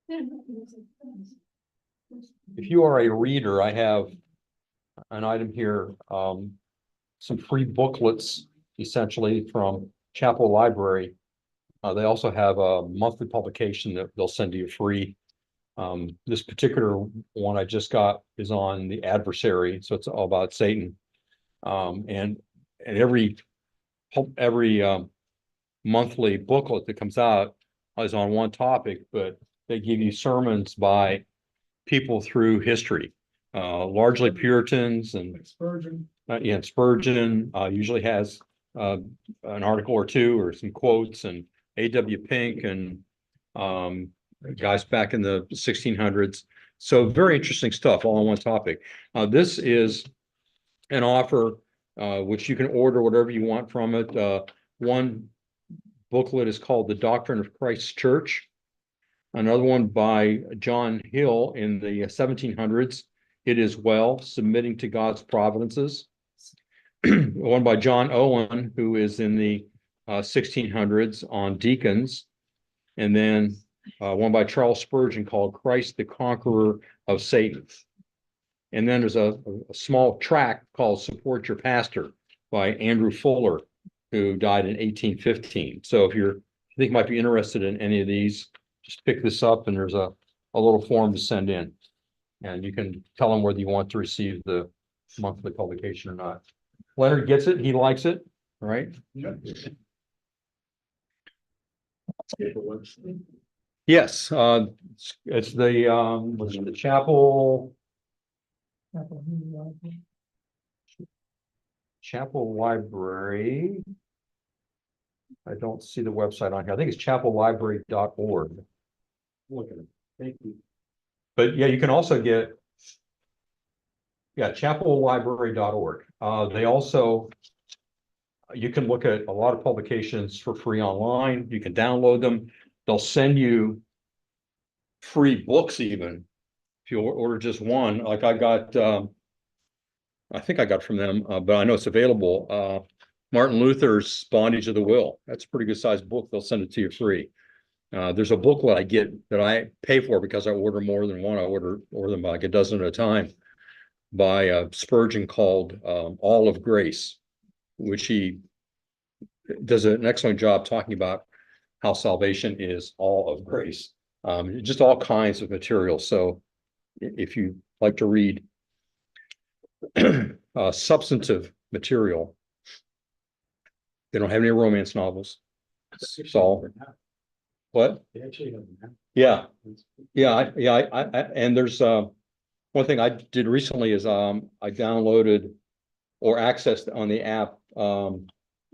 If you are a reader, I have an item here, some free booklets essentially from Chapel Library. They also have a monthly publication that they'll send to you free. This particular one I just got is on the adversary, so it's all about Satan. And every monthly booklet that comes out is on one topic, but they give you sermons by people through history, largely Puritans and Spurgeon. yeah, Spurgeon usually has an article or two or some quotes, and A.W. Pink and guys back in the 1600s. So very interesting stuff all on one topic. This is an offer which you can order whatever you want from it. One booklet is called The Doctrine of Christ's Church. Another one by John Hill in the 1700s. It is well, submitting to God's providences. One by John Owen, who is in the 1600s on deacons. And then one by Charles Spurgeon called Christ the Conqueror of Satan. And then there's a small tract called Support Your Pastor by Andrew Fuller, who died in 1815. So if you think might be interested in any of these, just pick this up and there's a little form to send in. And you can tell them whether you want to receive the monthly publication or not. Leonard gets it, he likes it, right? Yes, it's the Chapel Library. I don't see the website on here. I think it's chapellibrary.org. Look at it. Thank you. But yeah, you can also get, yeah, chapellibrary.org. They also, you can look at a lot of publications for free online. You can download them. They'll send you free books even if you order just one. Like I got, I think I got from them, but I know it's available. Martin Luther's Bondage of the Will. That's a pretty good sized book. They'll send it to you free. There's a booklet I get that I pay for because I order more than one. I order them like a dozen at a time by Spurgeon called All of Grace, which he does an excellent job talking about how salvation is all of grace. Just all kinds of material. So if you like to read substantive material, they don't have any romance novels. It's all what? They actually have them. Yeah, and there's one thing I did recently is I downloaded or accessed on the app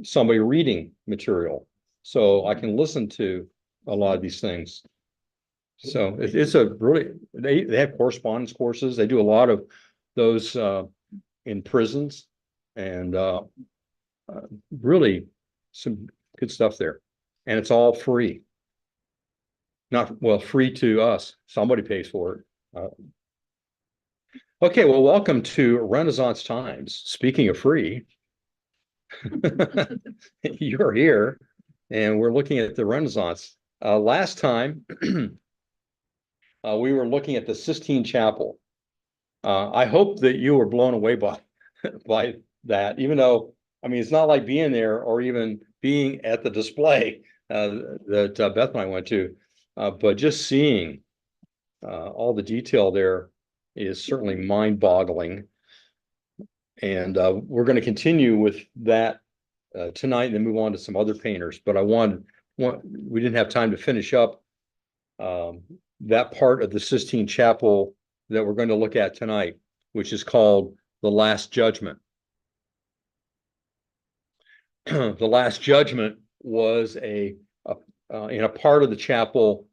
somebody reading material, so I can listen to a lot of these things. So it's a really they have correspondence courses. They do a lot of those in prisons, and really some good stuff there, and it's all free. Not well, free to us. Somebody pays for it. Okay, well, welcome to Renaissance Times. Speaking of free, you're here, and we're looking at the Renaissance. Last time, we were looking at the Sistine Chapel. I hope that you were blown away by by that, even though, I mean, it's not like being there or even being at the display that Beth and I went to. But just seeing all the detail there is certainly mind-boggling. And we're going to continue with that tonight and then move on to some other painters. But we didn't have time to finish up that part of the Sistine Chapel that we're going to look at tonight, which is called The Last Judgment. The Last Judgment was in a part of the chapel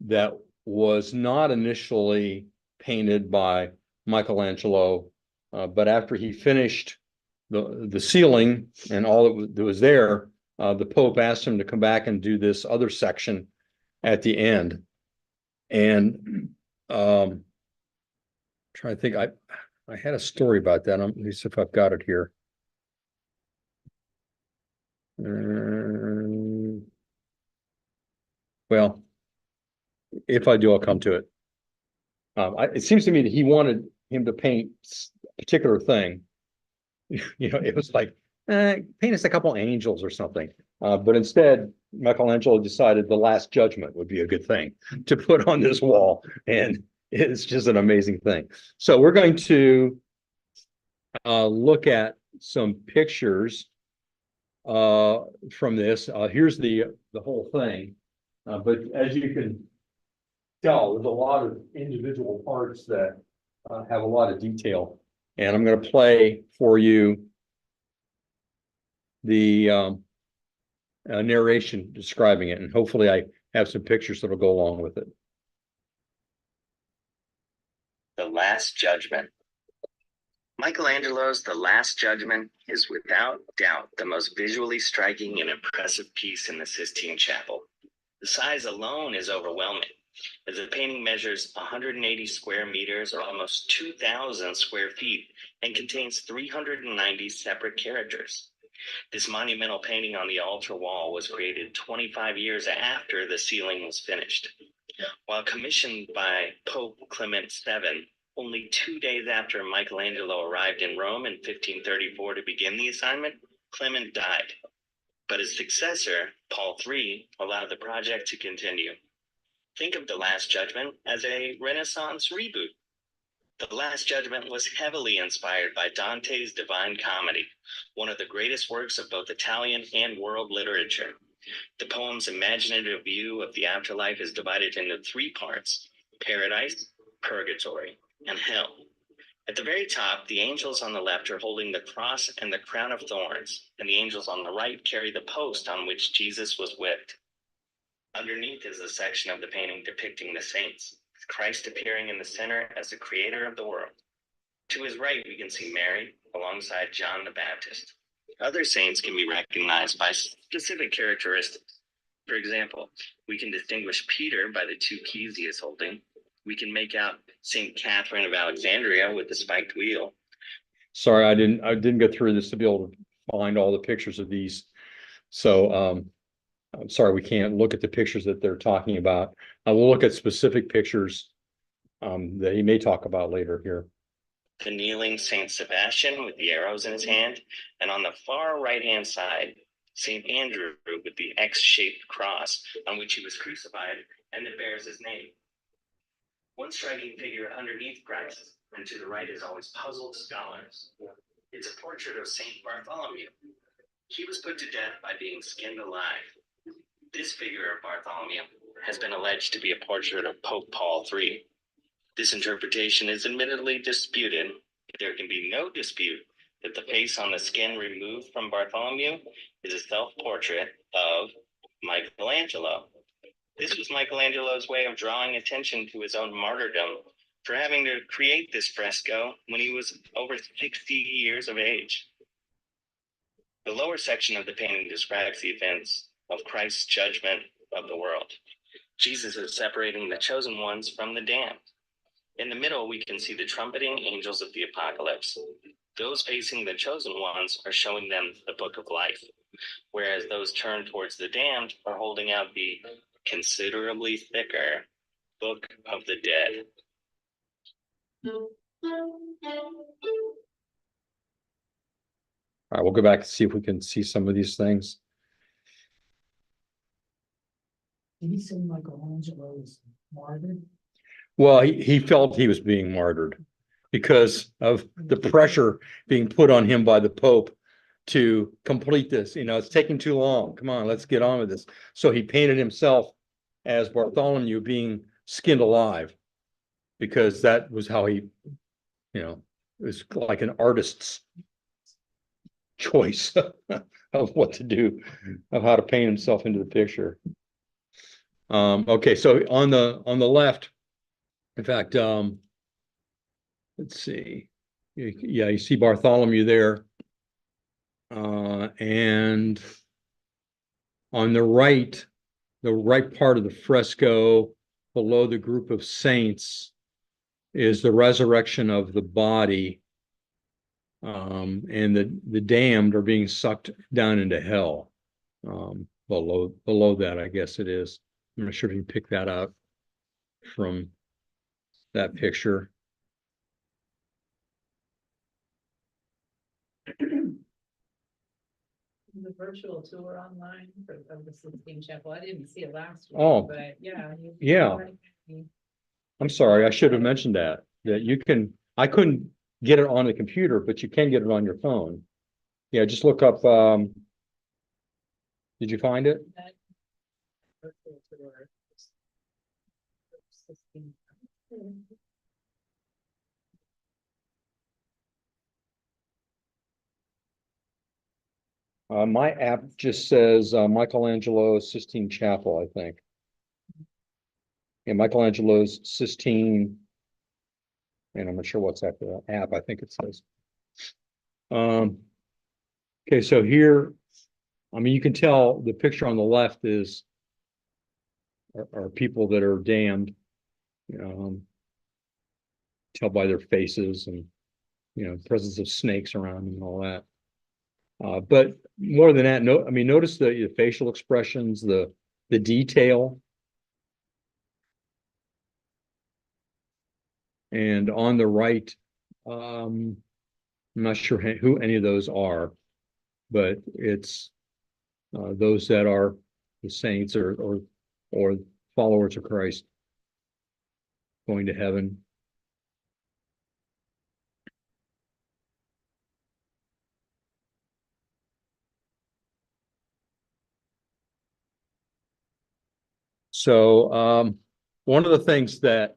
that was not initially painted by Michelangelo, but after he finished the ceiling and all that was there, the Pope asked him to come back and do this other section at the end. And trying to think, I had a story about that. Let me see if I've got it here. Well, if I do, I'll come to it. It seems to me that he wanted him to paint a particular thing. You know, it was like, paint us a couple angels or something. But instead, Michelangelo decided the Last Judgment would be a good thing to put on this wall. And it's just an amazing thing. So we're going to look at some pictures from this. Here's the whole thing. But as you can tell, there's a lot of individual parts that have a lot of detail. And I'm going to play for you the narration describing it, and hopefully I have some pictures that'll go along with it. The Last Judgment. Michelangelo's The Last Judgment is without doubt the most visually striking and impressive piece in the Sistine Chapel. The size alone is overwhelming, as the painting measures 180 square meters or almost 2,000 square feet and contains 390 separate characters. This monumental painting on the altar wall was created 25 years after the ceiling was finished. While commissioned by Pope Clement VII, only 2 days after Michelangelo arrived in Rome in 1534 to begin the assignment, Clement died. But his successor, Paul III, allowed the project to continue. Think of The Last Judgment as a Renaissance reboot. The Last Judgment was heavily inspired by Dante's Divine Comedy, one of the greatest works of both Italian and world literature. The poem's imaginative view of the afterlife is divided into 3 parts: paradise, purgatory, and hell. At the very top, the angels on the left are holding the cross and the crown of thorns, and the angels on the right carry the post on which Jesus was whipped. Underneath is a section of the painting depicting the saints, with Christ appearing in the center as the creator of the world. To his right, we can see Mary alongside John the Baptist. Other saints can be recognized by specific characteristics. For example, we can distinguish Peter by the 2 keys he is holding. We can make out St. Catherine of Alexandria with the spiked wheel. Sorry, I didn't go through this to be able to find all the pictures of these. So I'm sorry we can't look at the pictures that they're talking about. We'll look at specific pictures that he may talk about later here. The kneeling St. Sebastian with the arrows in his hand, and on the far right-hand side, St. Andrew with the X-shaped cross on which he was crucified and that bears his name. One striking figure underneath Christ and to the right has always puzzled scholars. It's a portrait of St. Bartholomew. He was put to death by being skinned alive. This figure of Bartholomew has been alleged to be a portrait of Pope Paul III. This interpretation is admittedly disputed. There can be no dispute that the face on the skin removed from Bartholomew is a self-portrait of Michelangelo. This was Michelangelo's way of drawing attention to his own martyrdom for having to create this fresco when he was over 60 years of age. The lower section of the painting describes the events of Christ's judgment of the world. Jesus is separating the chosen ones from the damned. In the middle, we can see the trumpeting angels of the apocalypse. Those facing the chosen ones are showing them the book of life, whereas those turned towards the damned are holding out the considerably thicker book of the dead. All right, we'll go back and see if we can see some of these things. Did he say Michelangelo was martyred? Well, he felt he was being martyred because of the pressure being put on him by the Pope to complete this. You know, it's taking too long. Come on, let's get on with this. So he painted himself as Bartholomew being skinned alive, because that was how he, you know, it was like an artist's choice of what to do, of how to paint himself into the picture. Okay, so on the left, in fact, let's see. Yeah, you see Bartholomew there. And on the right part of the fresco below the group of saints is the resurrection of the body. And the damned are being sucked down into hell. Below that, I guess it is. I'm not sure if you can pick that up. from that picture. The virtual tour online of the Sistine Chapel. I didn't see it last week. Oh. But yeah. Yeah. I'm sorry, I should have mentioned that you can, I couldn't get it on the computer, but you can get it on your phone. Yeah, just look up, did you find it? Virtual tour. Sistine. My app just says, Michelangelo Sistine Chapel, I think. Yeah, Michelangelo's Sistine. And I'm not sure what's after that app, I think it says. Okay, so here, I mean, you can tell the picture on the left is are people that are damned. Tell by their faces and, presence of snakes around and all that. But more than that, notice the facial expressions, the detail. And on the right, I'm not sure who any of those are, but it's those that are the saints or followers of Christ going to heaven. So one of the things that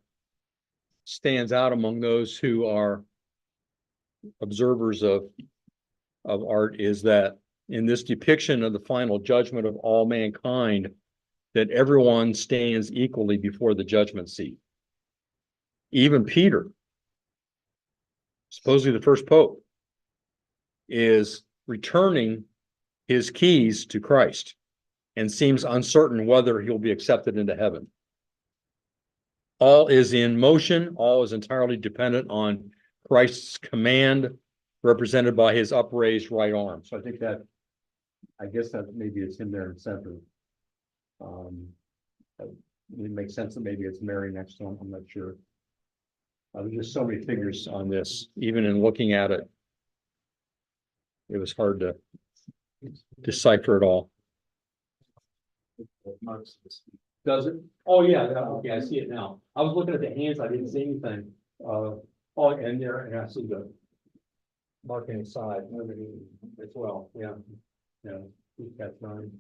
stands out among those who are observers of art is that in this depiction of the final judgment of all mankind, that everyone stands equally before the judgment seat. Even Peter, supposedly the first pope, is returning his keys to Christ and seems uncertain whether he'll be accepted into heaven. All is in motion, all is entirely dependent on Christ's command, represented by his upraised right arm. So I guess that maybe it's in there in center. It makes sense that maybe it's Mary next to him, I'm not sure. There's just so many figures on this, even in looking at it, it was hard to decipher it all. Does it? Oh, yeah, okay, I see it now. I was looking at the hands, I didn't see anything. And there, and I see the marking inside as well, yeah. Yeah, that's nine.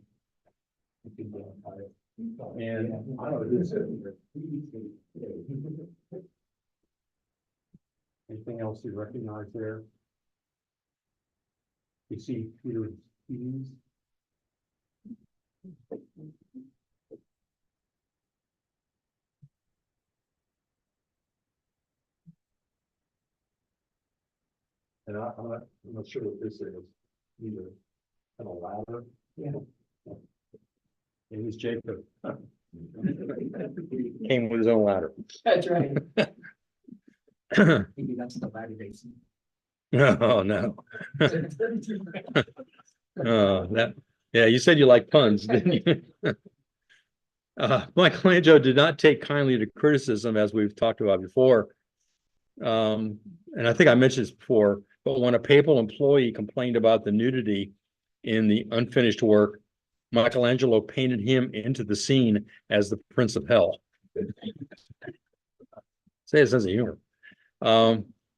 And I don't know, who's it? Anything else you recognize there? You see Peter's keys. And I'm not sure what this is either. And a ladder. Yeah. It was Jacob. Came with his own ladder. That's right. Maybe that's the ladder basin. Oh, no. Yeah, you said you like puns, didn't you? Michelangelo did not take kindly to criticism, as we've talked about before. And I think I mentioned this before, but when a papal employee complained about the nudity in the unfinished work, Michelangelo painted him into the scene as the Prince of Hell. Say a sense of humor.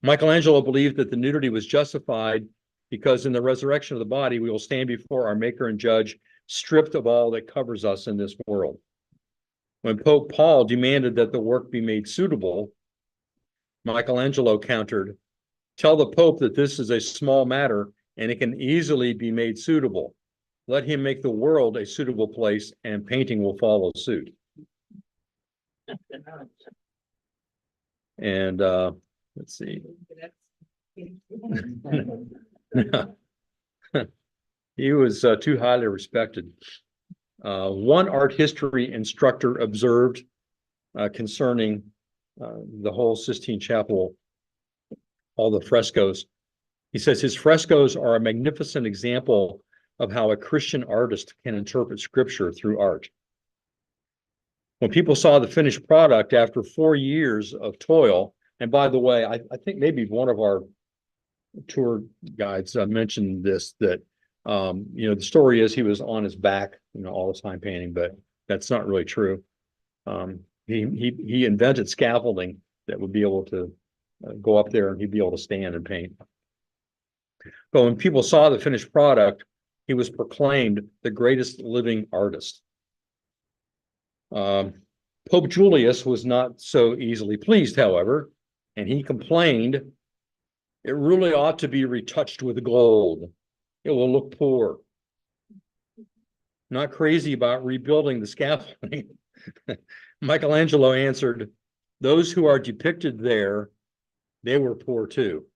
Michelangelo believed that the nudity was justified because in the resurrection of the body, we will stand before our Maker and Judge, stripped of all that covers us in this world. When Pope Paul demanded that the work be made suitable, Michelangelo countered, "Tell the Pope that this is a small matter and it can easily be made suitable. Let him make the world a suitable place and painting will follow suit." And let's see. He was too highly respected. One art history instructor observed concerning the whole Sistine Chapel, all the frescoes. He says his frescoes are a magnificent example of how a Christian artist can interpret scripture through art. When people saw the finished product after 4 years of toil, and by the way, I think maybe one of our tour guides mentioned this, that the story is he was on his back, all the time painting, but that's not really true. He invented scaffolding that would be able to go up there and he'd be able to stand and paint. But when people saw the finished product, he was proclaimed the greatest living artist. Pope Julius was not so easily pleased, however, and he complained, "It really ought to be retouched with gold. It will look poor." Not crazy about rebuilding the scaffolding. Michelangelo answered, "Those who are depicted there, they were poor too."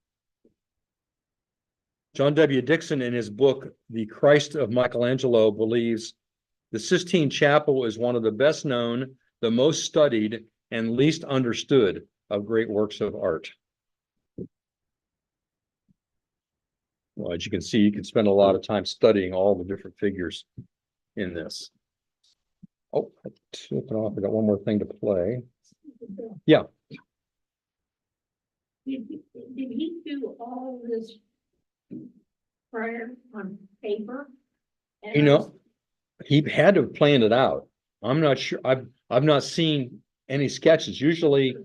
John W. Dixon, in his book, The Christ of Michelangelo, believes the Sistine Chapel is one of the best known, the most studied, and least understood of great works of art. Well, as you can see, you can spend a lot of time studying all the different figures in this. Oh, I took it off. I got one more thing to play. Yeah. Did he do all this prior on paper? He had to have planned it out. I'm not sure. I've not seen any sketches. Usually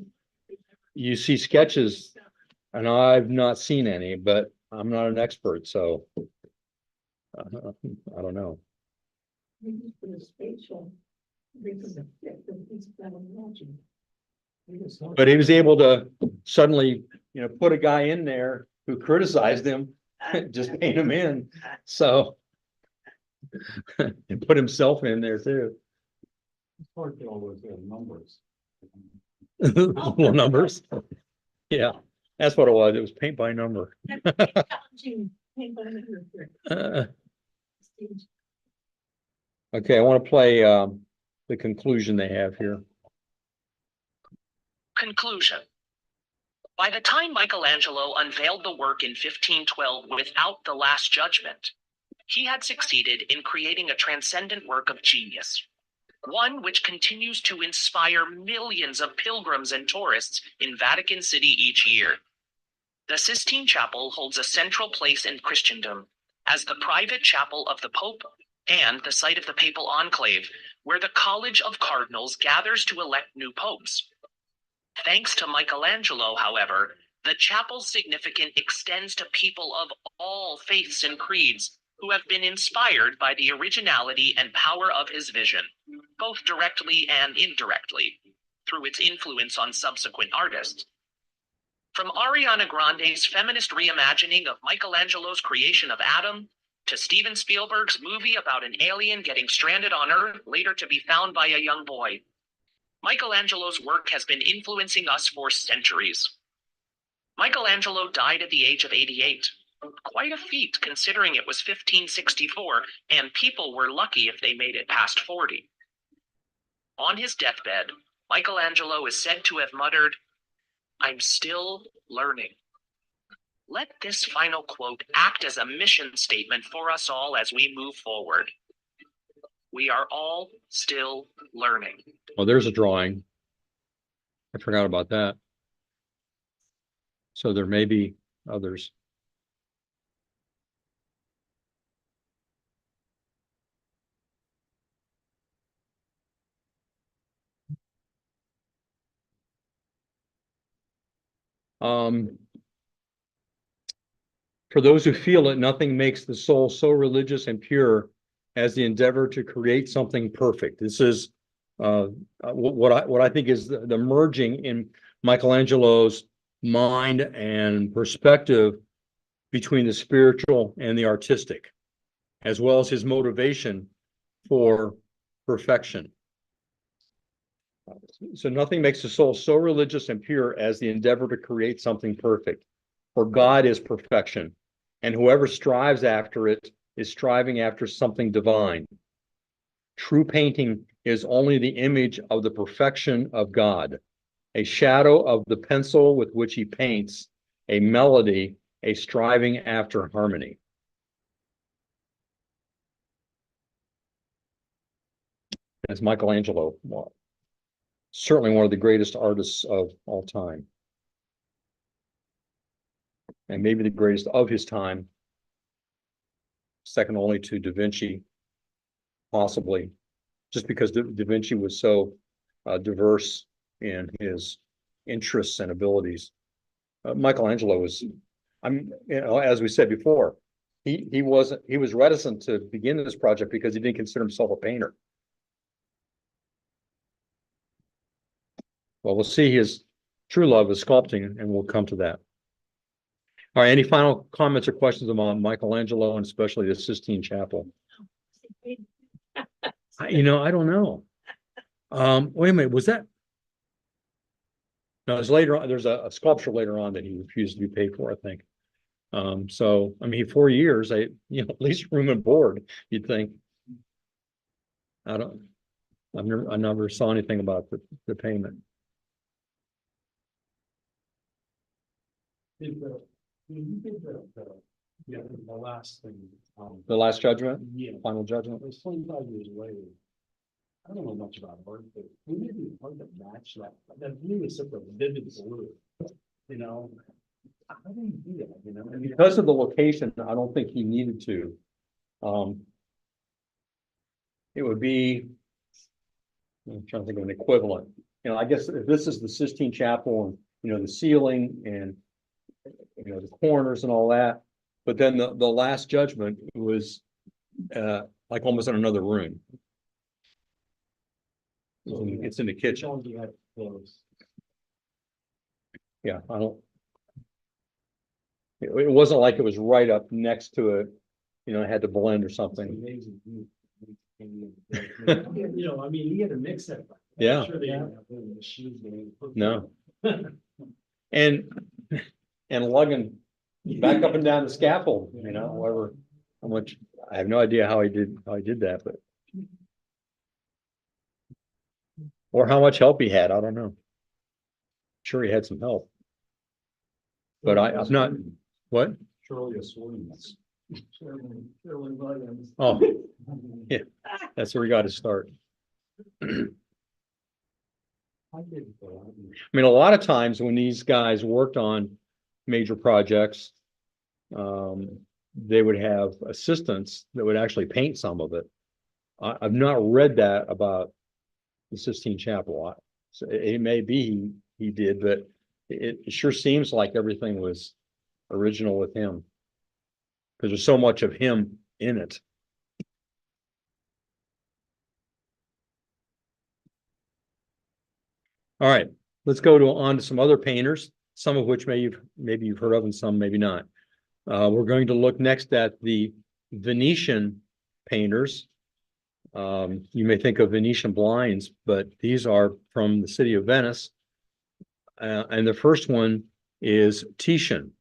you see sketches and I've not seen any, but I'm not an expert, so I don't know. Maybe for the spatial, because of he's got a magic. But he was able to suddenly, put a guy in there who criticized him, just paint him in. So and put himself in there too. It's hard to always numbers. Little numbers. Yeah, that's what it was. It was paint by number. Okay, I want to play the conclusion they have here. Conclusion. By the time Michelangelo unveiled the work in 1512 without the Last Judgment, he had succeeded in creating a transcendent work of genius, one which continues to inspire millions of pilgrims and tourists in Vatican City each year. The Sistine Chapel holds a central place in Christendom as the private chapel of the Pope and the site of the papal enclave, where the College of Cardinals gathers to elect new popes. Thanks to Michelangelo, however, the chapel's significance extends to people of all faiths and creeds who have been inspired by the originality and power of his vision, both directly and indirectly, through its influence on subsequent artists. From Ariana Grande's feminist reimagining of Michelangelo's creation of Adam, to Steven Spielberg's movie about an alien getting stranded on Earth, later to be found by a young boy, Michelangelo's work has been influencing us for centuries. Michelangelo died at the age of 88. Quite a feat considering it was 1564 and people were lucky if they made it past 40. On his deathbed, Michelangelo is said to have muttered, "I'm still learning." Let this final quote act as a mission statement for us all as we move forward. We are all still learning. Oh, there's a drawing. I forgot about that. So there may be others. For those who feel it, nothing makes the soul so religious and pure as the endeavor to create something perfect. This is what I think is the merging in Michelangelo's mind and perspective between the spiritual and the artistic, as well as his motivation for perfection. So nothing makes the soul so religious and pure as the endeavor to create something perfect. For God is perfection, and whoever strives after it is striving after something divine. True painting is only the image of the perfection of God, a shadow of the pencil with which he paints, a melody, a striving after harmony. As Michelangelo certainly one of the greatest artists of all time. And maybe the greatest of his time, second only to Da Vinci, possibly, just because Da Vinci was so diverse in his interests and abilities. Michelangelo was, as we said before, he was reticent to begin this project because he didn't consider himself a painter. Well, we'll see his true love is sculpting, and we'll come to that. All right, any final comments or questions about Michelangelo and especially the Sistine Chapel? I don't know. Wait a minute, was that? No, it's later on. There's a sculpture later on that he refused to be paid for, I think. So I mean, 4 years, at least room and board, you'd think. I never saw anything about the payment. Yeah, the last thing. The Last Judgment, Yeah, Final Judgment. it was 25 years later. I don't know much about art, but we need to art that match that. That blue is such a vivid blue, you know? How do you do that, you know? I mean, Because of the location, I don't think he needed to. It would be, I'm trying to think of an equivalent. I guess if this is the Sistine Chapel and, the ceiling and, the corners and all that, but then the Last Judgment was like almost in another room. It's in the kitchen. John, you had clothes. Yeah, I don't. It wasn't like it was right up next to it, it had to blend or It's something. amazing. I mean, he had to mix it. Yeah. I'm sure they didn't have the shoes they put. No. And lugging back up and down the scaffold, however, how much, I have no idea how he did that, but. Or how much help he had, I don't know. Sure, he had some help. But I'm not, what? Shirley Williams. Shirley Williams. Oh, yeah, that's where we got to start. I did. I mean, a lot of times when these guys worked on major projects, they would have assistants that would actually paint some of it. I've not read that about the Sistine Chapel. So it may be he did, but it sure seems like everything was original with him. Because there's so much of him in it. All right, let's go on to some other painters, some of which maybe you've heard of and some maybe not. We're going to look next at the Venetian painters. You may think of Venetian blinds, but these are from the city of Venice. And the first one is Titian.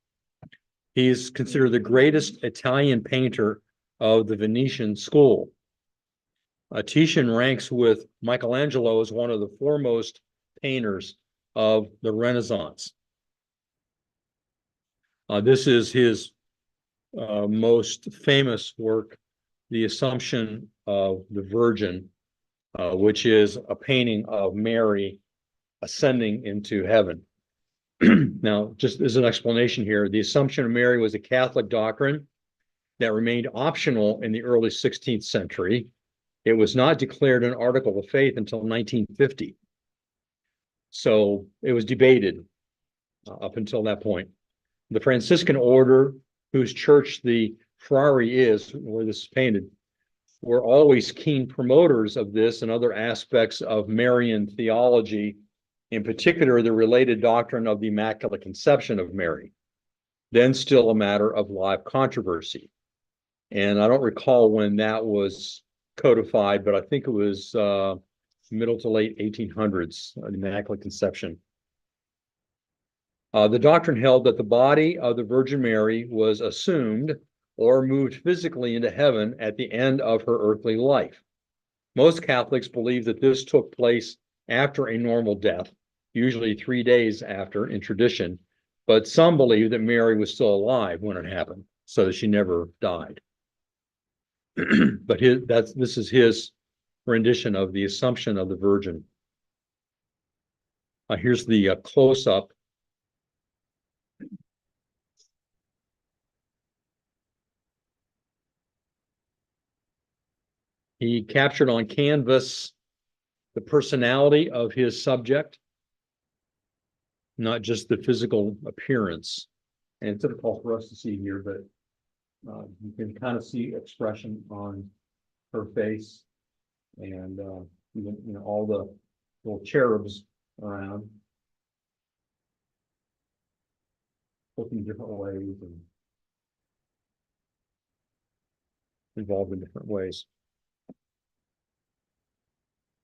He's considered the greatest Italian painter of the Venetian school. Titian ranks with Michelangelo as one of the foremost painters of the Renaissance. This is his most famous work, The Assumption of the Virgin, which is a painting of Mary ascending into heaven. Now, just as an explanation here, the Assumption of Mary was a Catholic doctrine that remained optional in the early 16th century. It was not declared an article of faith until 1950. So it was debated up until that point. The Franciscan order, whose church the Frari is, where this is painted, were always keen promoters of this and other aspects of Marian theology, in particular, the related doctrine of the Immaculate Conception of Mary, then still a matter of live controversy. And I don't recall when that was codified, but I think it was middle to late 1800s, the Immaculate Conception. The doctrine held that the body of the Virgin Mary was assumed or moved physically into heaven at the end of her earthly life. Most Catholics believe that this took place after a normal death, usually 3 days after in tradition, but some believe that Mary was still alive when it happened, so that she never died. But this is his rendition of the Assumption of the Virgin. Here's the close-up. He captured on canvas the personality of his subject, not just the physical appearance. And it's difficult for us to see here, but you can kind of see expression on her face, and even, you know, all the little cherubs around, looking different ways and involved in different ways.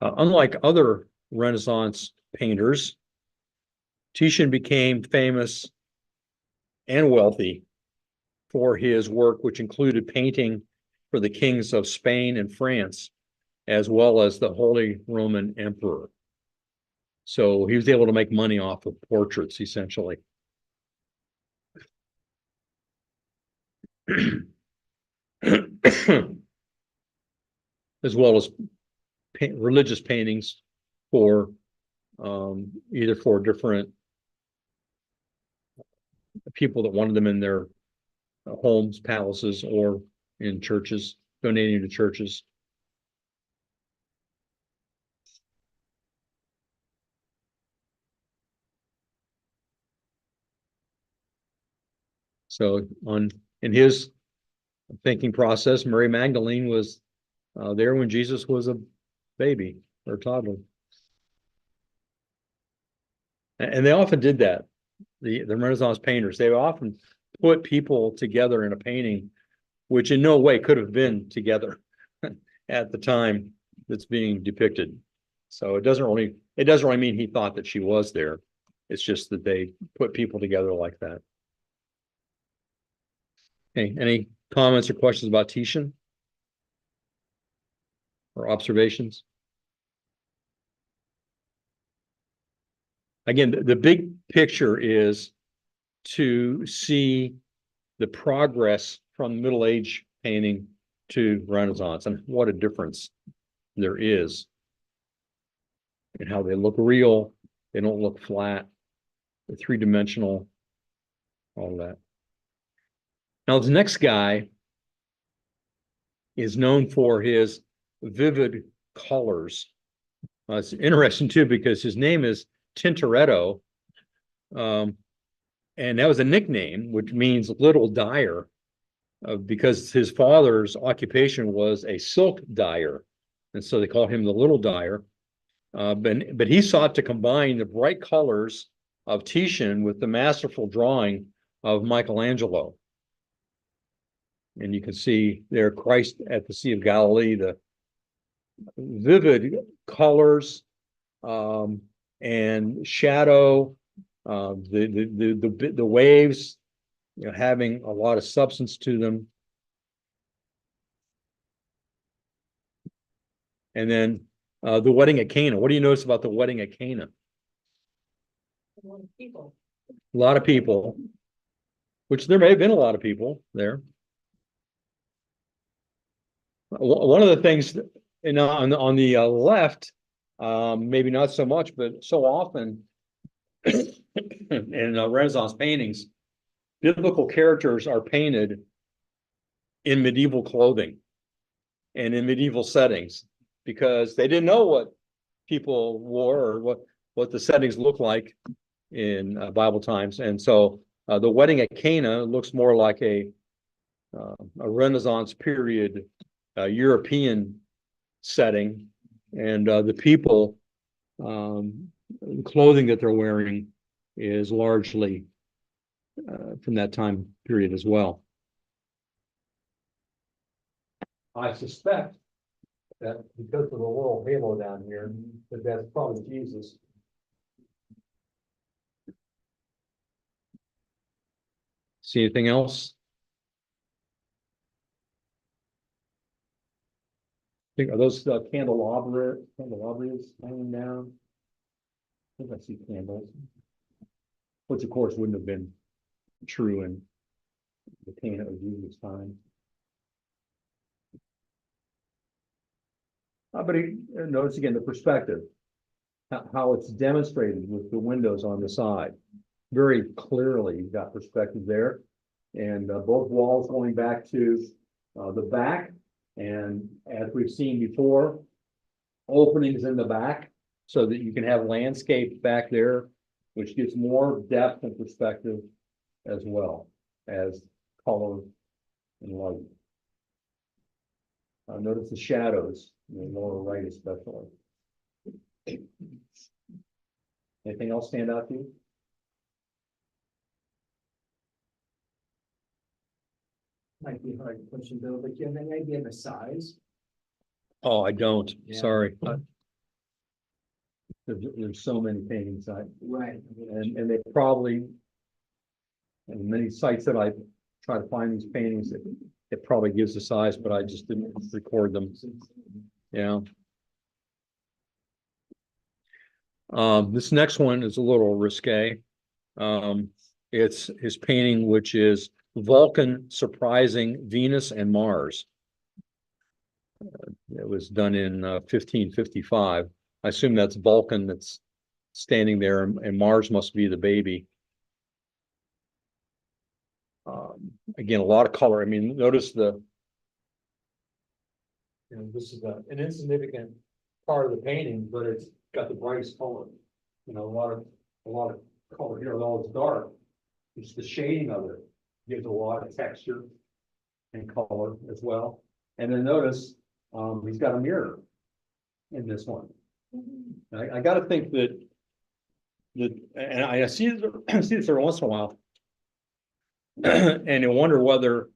Unlike other Renaissance painters, Titian became famous and wealthy for his work, which included painting for the kings of Spain and France, as well as the Holy Roman Emperor. So he was able to make money off of portraits, essentially. As well as religious paintings for either for different people that wanted them in their homes, palaces, or in churches, donating to churches. So in his thinking process, Mary Magdalene was there when Jesus was a baby or toddler. And they often did that. The Renaissance painters, they often put people together in a painting, which in no way could have been together at the time that's being depicted. So it doesn't really mean he thought that she was there. It's just that they put people together like that. Okay, any comments or questions about Titian? Or observations? Again, the big picture is to see the progress from Middle Age painting to Renaissance and what a difference there is, and how they look real, they don't look flat, they're three-dimensional, all that. Now, the next guy is known for his vivid colors. It's interesting too, because his name is Tintoretto, and that was a nickname, which means little dyer, because his father's occupation was a silk dyer, and so they called him the little dyer. But he sought to combine the bright colors of Titian with the masterful drawing of Michelangelo. And you can see there Christ at the Sea of Galilee, the vivid colors and shadow, the waves, you know, having a lot of substance to them. And then the wedding at Cana. What do you notice about the wedding at Cana? People. A lot of people, which there may have been a lot of people there. One of the things, you know, on the left, maybe not so much, but so often in Renaissance paintings, biblical characters are painted in medieval clothing and in medieval settings, because they didn't know what people wore or what the settings looked like in Bible times. And so the wedding at Cana looks more like a Renaissance period European setting, and the people clothing that they're wearing is largely from that time period as well. I suspect that because of the little halo down here, that's probably Jesus. See anything else? Are those candelabras hanging down? I think I see candles, which of course wouldn't have been true in the Cana of Jesus' time. But notice again the perspective. how it's demonstrated with the windows on the side. Very clearly, you've got perspective there. And both walls going back to the back. And as we've seen before, openings in the back so that you can have landscape back there, which gives more depth and perspective as well as color and light. Notice the shadows in the lower right especially. Anything else stand out to you? Might be hard to push and build, but do you have any idea of the size? Oh, I don't, Yeah. sorry. There's so many paintings, Right. and they probably, and many sites that I try to find these paintings, it probably gives the size, but I just didn't record them, yeah. This next one is a little risque. It's his painting, which is Vulcan surprising Venus and Mars. It was done in 1555. I assume that's Vulcan that's standing there, and Mars must be the baby. Again, a lot of color. I mean, notice the, this is an insignificant part of the painting, but it's got the brightest color. A lot of color here, although it's dark. It's the shading of it gives a lot of texture and color as well. And then notice, he's got a mirror in this one. I got to think that, and I see this every once in a while, and you wonder whether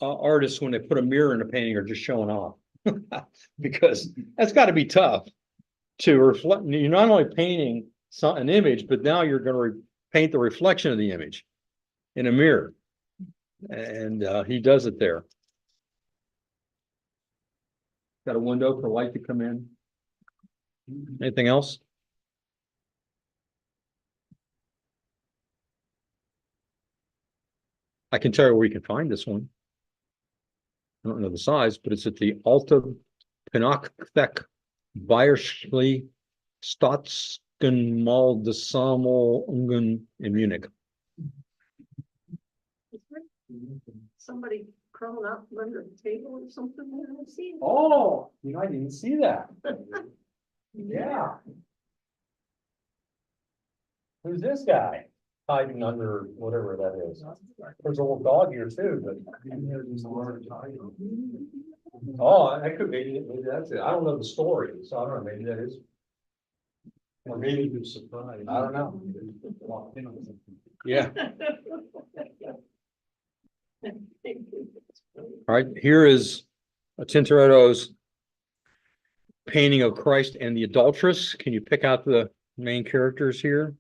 artists, when they put a mirror in a painting, are just showing off, because that's got to be tough to reflect. You're not only painting an image, but now you're going to paint the reflection of the image in a mirror, and he does it there. Got a window for light to come in. Anything else? I can tell you where you can find this one. I don't know the size, but it's at the Alta Pinakothek Bayerschule Staatsdenkmal des Sammlungen in Munich. Somebody crawling up under the table or something, I haven't seen. Oh, I didn't see that. Yeah. Who's this guy hiding under whatever that is? There's a little dog here too, but. Oh, that could be, maybe that's it. I don't know the story, so I don't know, maybe that is. Or maybe he was surprised. I don't know. Yeah. All right, here is Tintoretto's painting of Christ and the adulteress. Can you pick out the main characters here?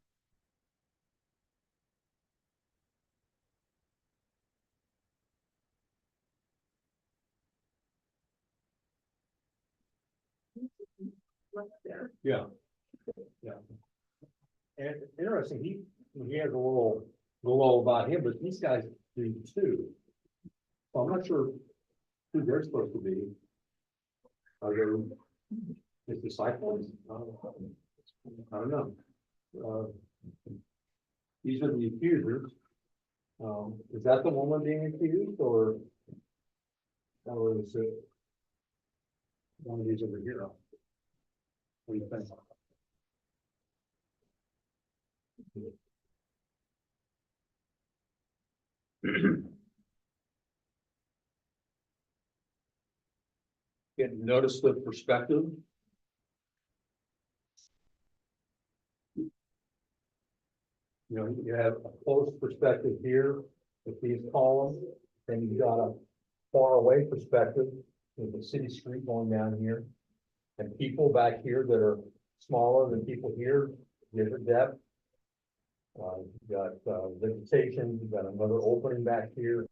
Yeah. Yeah. And interesting, he has a little glow about him, but these guys do too. So I'm not sure who they're supposed to be. Are they his disciples? I don't know. These are the accusers. Is that the woman being accused, or is it one of these over here? What do you think? Notice the perspective. You have a close perspective here with these columns, then you've got a far away perspective with the city street going down here, and people back here that are smaller than people here, different depth. You've got vegetation, you've got another opening back here.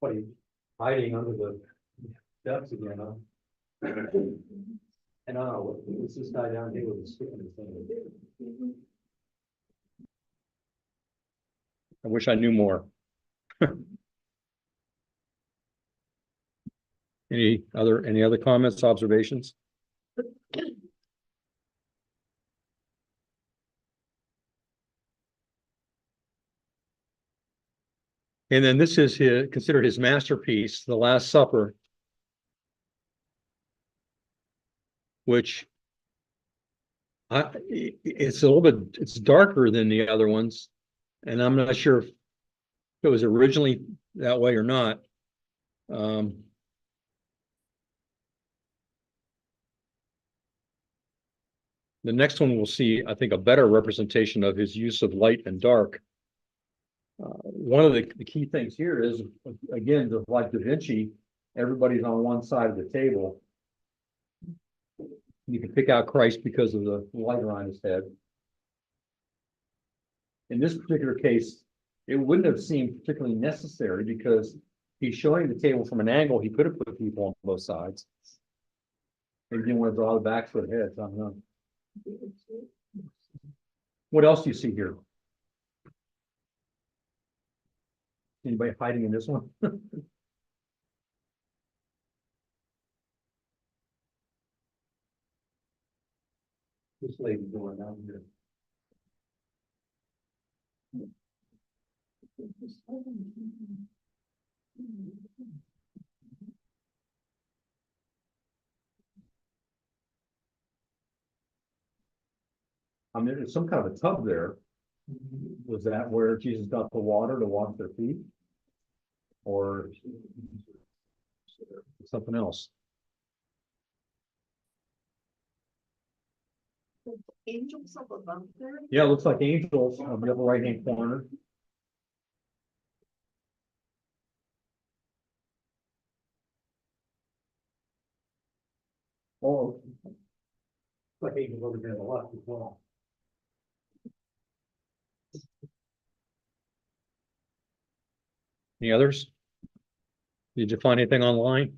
Somebody hiding under the steps again, huh? And I don't know, what's this guy down here with the stick in his hand? I wish I knew more. Any other comments, observations? And then this is considered his masterpiece, The Last Supper, which it's a little bit, it's darker than the other ones. And I'm not sure if it was originally that way or not. The next one we'll see, I think, a better representation of his use of light and dark. One of the key things here is, again, just like Da Vinci, everybody's on one side of the table. You can pick out Christ because of the light around his head. In this particular case, it wouldn't have seemed particularly necessary because he's showing the table from an angle. He could have put people on both sides. Maybe he didn't want to draw the backs of the heads. I don't know. What else do you see here? Anybody hiding in this one? This lady going down here. I mean, there's some kind of a tub there. Was that where Jesus got the water to wash their feet? Or something else? Angels up above there. Yeah, it looks like angels on the upper right-hand corner. Oh, Like angels over there on the left as well. any others? Did you find anything online?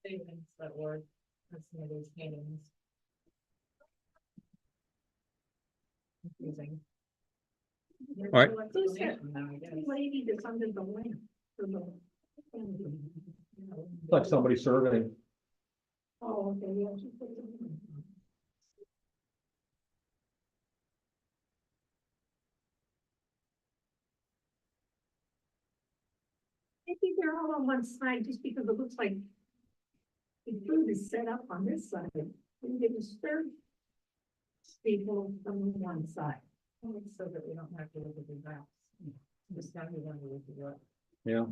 Things that were, some of these paintings. Confusing. All right. Who's that lady that's under the lamp? It's like somebody serving. Oh, okay, yeah. she put it in. I think they're all on one side just because it looks like the food is set up on this side. And they serve people on one side. So that we don't have to look at the graphs. Just now we want to look at what. Yeah.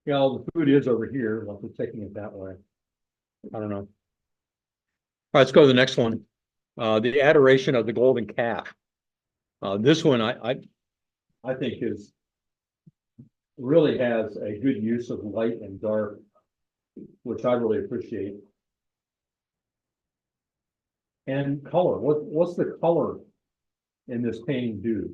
Yeah, well, the food is over here. Once we're taking it that way. I don't know. All right, let's go to the next one. The adoration of the golden calf. This one I think is really has a good use of light and dark, which I really appreciate. And color. What's the color in this painting do?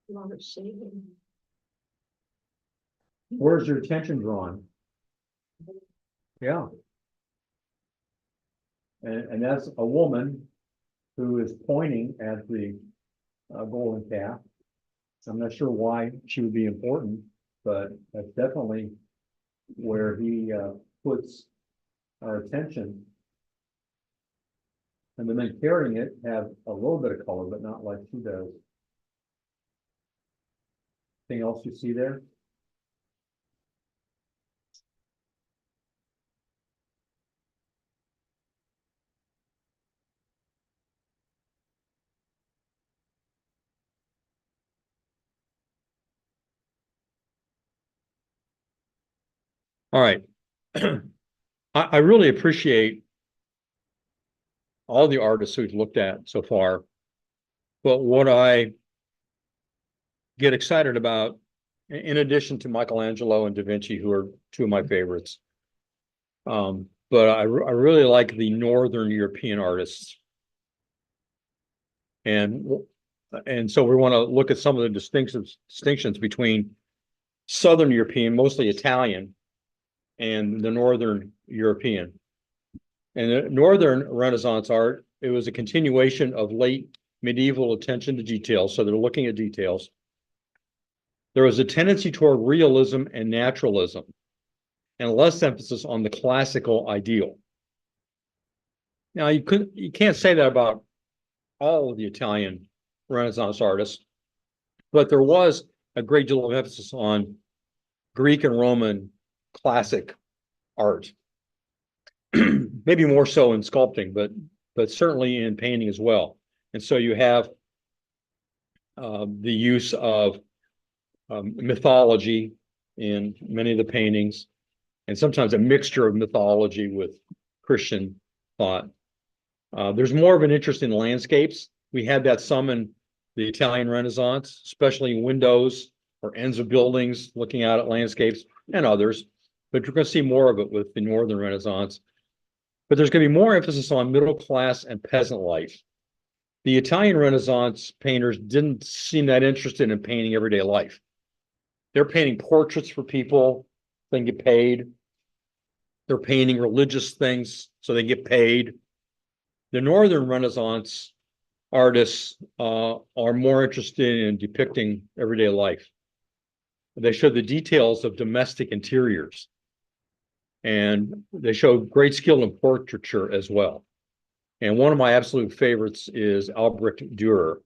A lot of shading. Where's your attention drawn? Yeah. And that's a woman who is pointing at the golden calf. I'm not sure why she would be important, but that's definitely where he puts our attention. And the men carrying it have a little bit of color, but not like she does. Anything else you see there? All right. I really appreciate all the artists we've looked at so far. But what I get excited about, in addition to Michelangelo and Da Vinci, who are two of my favorites, but I really like the Northern European artists. And so we want to look at some of the distinctions between Southern European, mostly Italian, and the Northern European. And the Northern Renaissance art, it was a continuation of late medieval attention to detail. So they're looking at details. There was a tendency toward realism and naturalism, and less emphasis on the classical ideal. Now you can't say that about all of the Italian Renaissance artists, but there was a great deal of emphasis on Greek and Roman classic art. Maybe more so in sculpting, but certainly in painting as well. And so you have the use of mythology in many of the paintings, and sometimes a mixture of mythology with Christian thought. There's more of an interest in landscapes. We had that some in the Italian Renaissance, especially windows or ends of buildings, looking out at landscapes and others. But you're going to see more of it with the Northern Renaissance. But there's going to be more emphasis on middle class and peasant life. The Italian Renaissance painters didn't seem that interested in painting everyday life. They're painting portraits for people, they get paid. They're painting religious things, so they get paid. The Northern Renaissance artists are more interested in depicting everyday life. They show the details of domestic interiors. And they show great skill in portraiture as well. And one of my absolute favorites is Albrecht Dürer.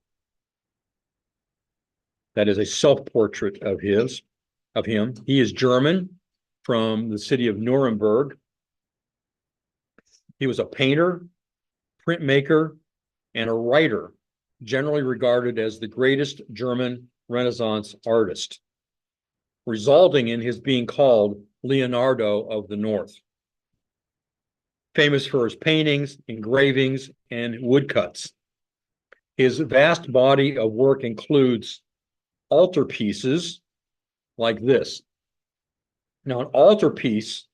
That is a self-portrait of him. He is German from the city of Nuremberg. He was a painter, printmaker, and a writer, generally regarded as the greatest German Renaissance artist, resulting in his being called Leonardo of the North. Famous for his paintings, engravings, and woodcuts. His vast body of work includes altarpieces like this. Now, an altarpiece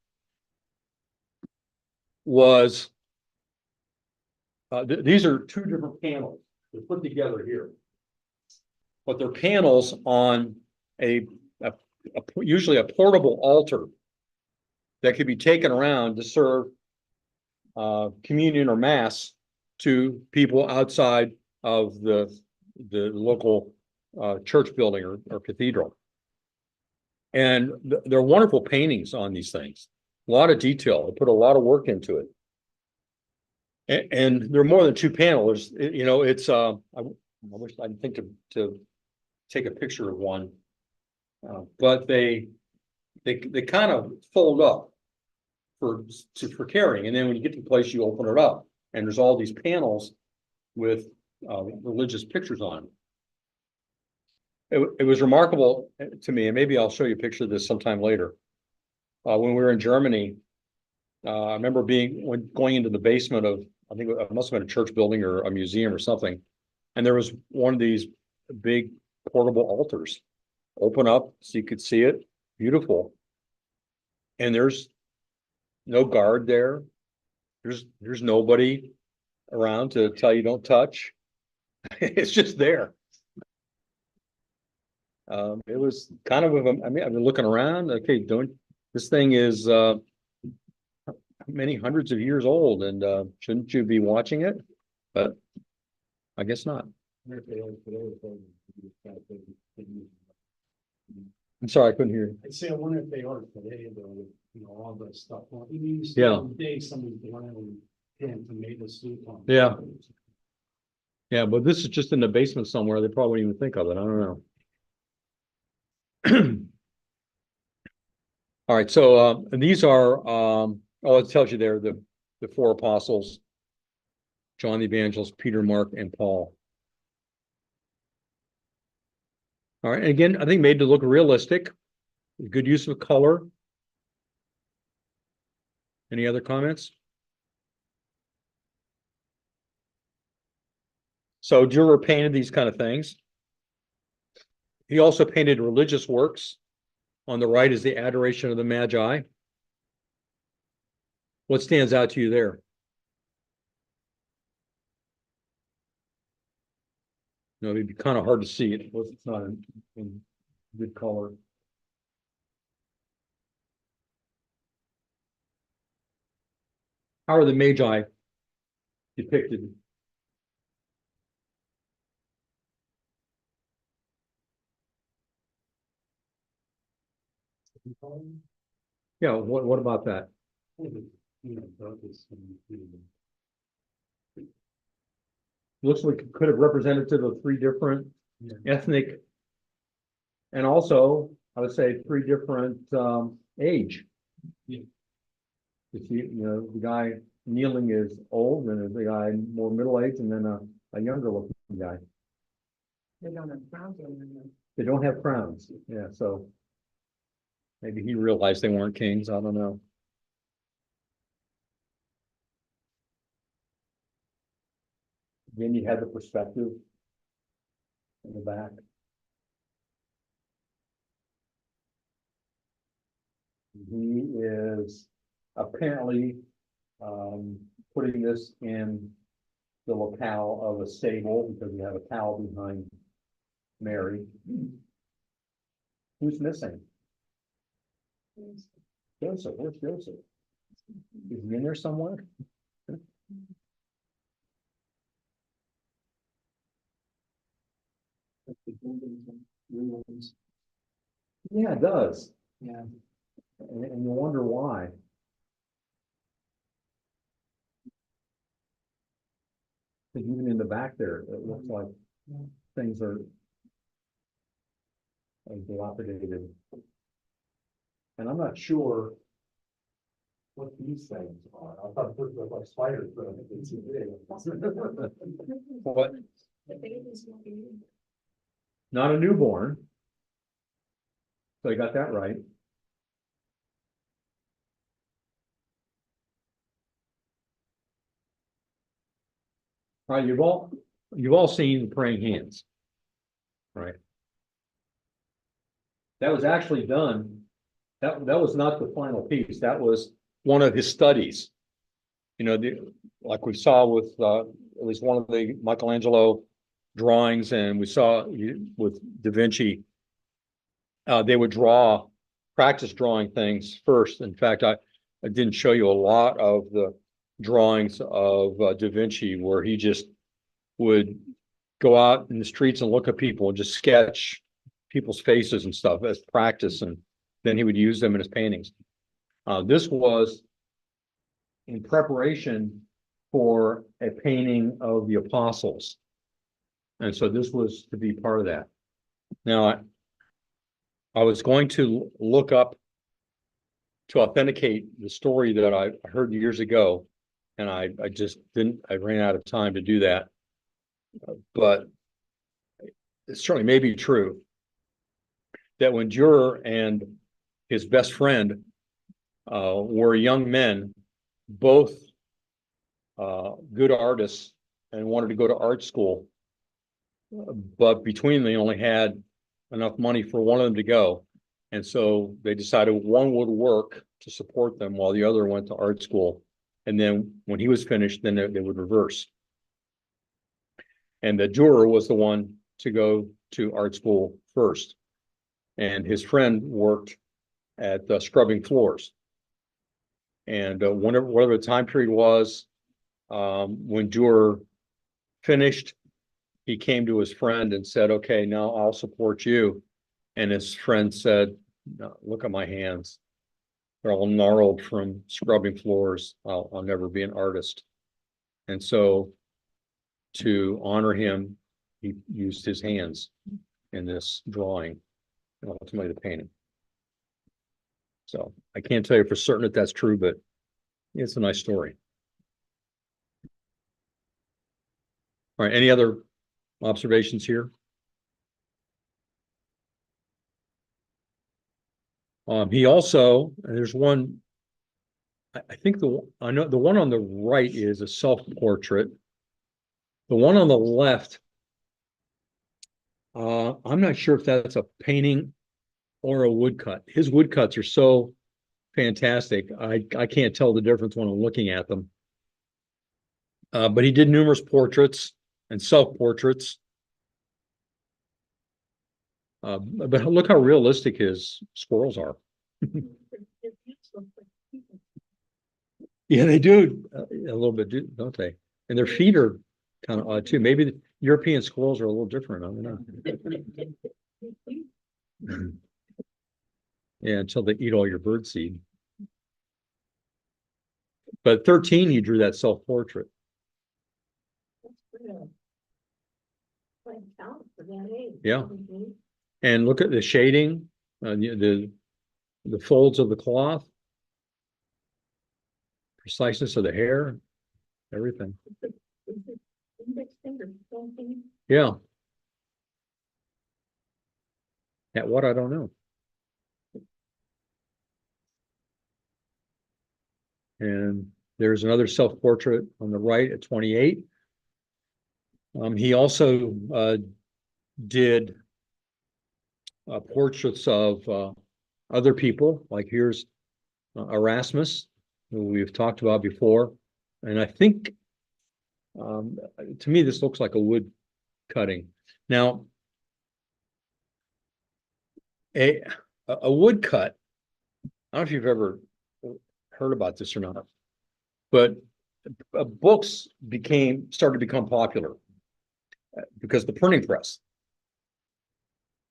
was, these are two different panels. They're put together here. But they're panels on usually a portable altar that could be taken around to serve communion or mass to people outside of the local church building or cathedral. And there are wonderful paintings on these things, a lot of detail. They put a lot of work into it. And there are more than two panels. You know, it's I wish I'd think to take a picture of one, but they kind of fold up for carrying, and then when you get to the place, you open it up, and there's all these panels with religious pictures on them. It was remarkable to me, and maybe I'll show you a picture of this sometime later. When we were in Germany, I remember going into the basement of, I think it must have been a church building or a museum or something, and there was one of these big portable altars. Open up so you could see it. Beautiful. And there's no guard there. There's nobody around to tell you don't touch. It's just there. It was kind of, I mean, I've been looking around. Okay, this thing is many hundreds of years old, and shouldn't you be watching it? But I guess not. I'm sorry, I couldn't hear you. I'd say I wonder if they are today, though, you know, all the stuff. Well, you mean, Yeah. Today somebody's boiling canned tomato soup on. Yeah. Yeah, but this is just in the basement somewhere. They probably wouldn't even think of it. I don't know. All right, so these are it tells you there the four apostles, John the Evangelist, Peter, Mark, and Paul. All right, and again, I think made to look realistic, good use of color. Any other comments? So Dürer painted these kind of things. He also painted religious works. On the right is the Adoration of the Magi. What stands out to you there? No, it'd be kind of hard to see it. It's not in good color. how are the Magi depicted? Yeah, what about that? Looks like it could have representative of three different ethnic. And also, I would say three different age. Yeah. You see, the guy kneeling is old, and the guy more middle-aged, and then a younger looking guy. They don't have crowns on them. They don't have crowns, yeah, so. Maybe he realized they weren't kings, I don't know. Then you had the perspective in the back. He is apparently putting this in the locale of a stable because we have a cow behind Mary. Who's missing? Joseph, where's Joseph? Is he in there somewhere? Yeah, it does. Yeah. And you wonder why. Because even in the back there, it looks like things are dilapidated. And I'm not sure what these things are. I thought it looked like spiders, but I think it's what? The baby's walking in. Not a newborn. So I got that right. All right, you've all seen the praying hands, right? That was actually done. That was not the final piece. That was one of his studies. Like we saw with at least one of the Michelangelo drawings, and we saw with Da Vinci. They would practice drawing things first. In fact, I didn't show you a lot of the drawings of Da Vinci where he just would go out in the streets and look at people and just sketch people's faces and stuff as practice, and then he would use them in his paintings. This was in preparation for a painting of the apostles. And so this was to be part of that. Now, I was going to look up to authenticate the story that I heard years ago, and I just didn't, I ran out of time to do that. But it certainly may be true that when Dürer and his best friend were young men, both good artists and wanted to go to art school, but between them, they only had enough money for one of them to go. And so they decided one would work to support them while the other went to art school. And then when he was finished, then they would reverse. And the Dürer was the one to go to art school first. And his friend worked at scrubbing floors. And whatever the time period was, when Dürer finished, he came to his friend and said, okay, now I'll support you. And his friend said, no, look at my hands. They're all gnarled from scrubbing floors. I'll never be an artist. And so to honor him, he used his hands in this drawing and ultimately the painting. So I can't tell you for certain that that's true, but it's a nice story. All right, any other observations here? He also, there's one, I think I know the one on the right is a self-portrait. The one on the left, I'm not sure if that's a painting or a woodcut. His woodcuts are so fantastic. I can't tell the difference when I'm looking at them. But he did numerous portraits and self-portraits. But look how realistic his squirrels are. Yeah, they do a little bit, don't they? And their feet are kind of odd too. Maybe the European squirrels are a little different. I don't know. Yeah, until they eat all your bird seed. But 13, he drew that self-portrait. Like count for that age. Yeah. And look at the shading, the folds of the cloth, preciseness of the hair, everything. Index finger, pointing. Yeah. At what, I don't know. And there's another self-portrait on the right at 28. He also did portraits of other people, like here's Erasmus, who we've talked about before. And I think, to me, this looks like a wood cutting. Now, a wood cut, I don't know if you've ever heard about this or not, but books started to become popular because the printing press,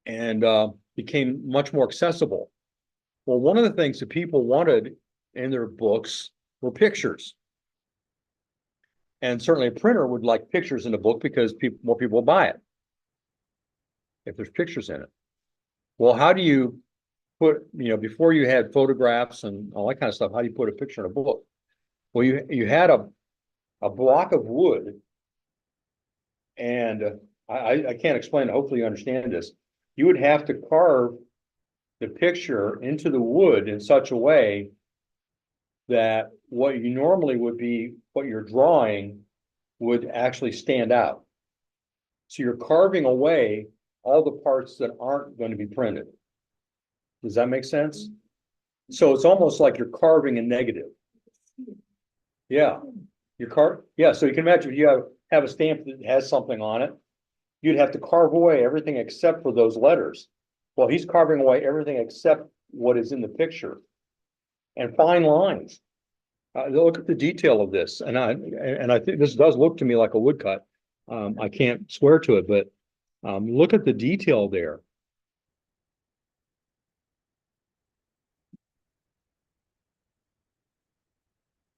and became much more accessible. Well, one of the things that people wanted in their books were pictures. And certainly a printer would like pictures in a book because more people will buy it if there's pictures in it. Well, how do you put, before you had photographs and all that kind of stuff, how do you put a picture in a book? Well, you had a block of wood, and I can't explain it. Hopefully you understand this. You would have to carve the picture into the wood in such a way that what you normally would be, what you're drawing would actually stand out. So you're carving away all the parts that aren't going to be printed. Does that make sense? So it's almost like you're carving a negative. Yeah. Yeah, so you can imagine if you have a stamp that has something on it, you'd have to carve away everything except for those letters. Well, he's carving away everything except what is in the picture. And fine lines. Look at the detail of this, and I think this does look to me like a woodcut. I can't swear to it, but look at the detail there.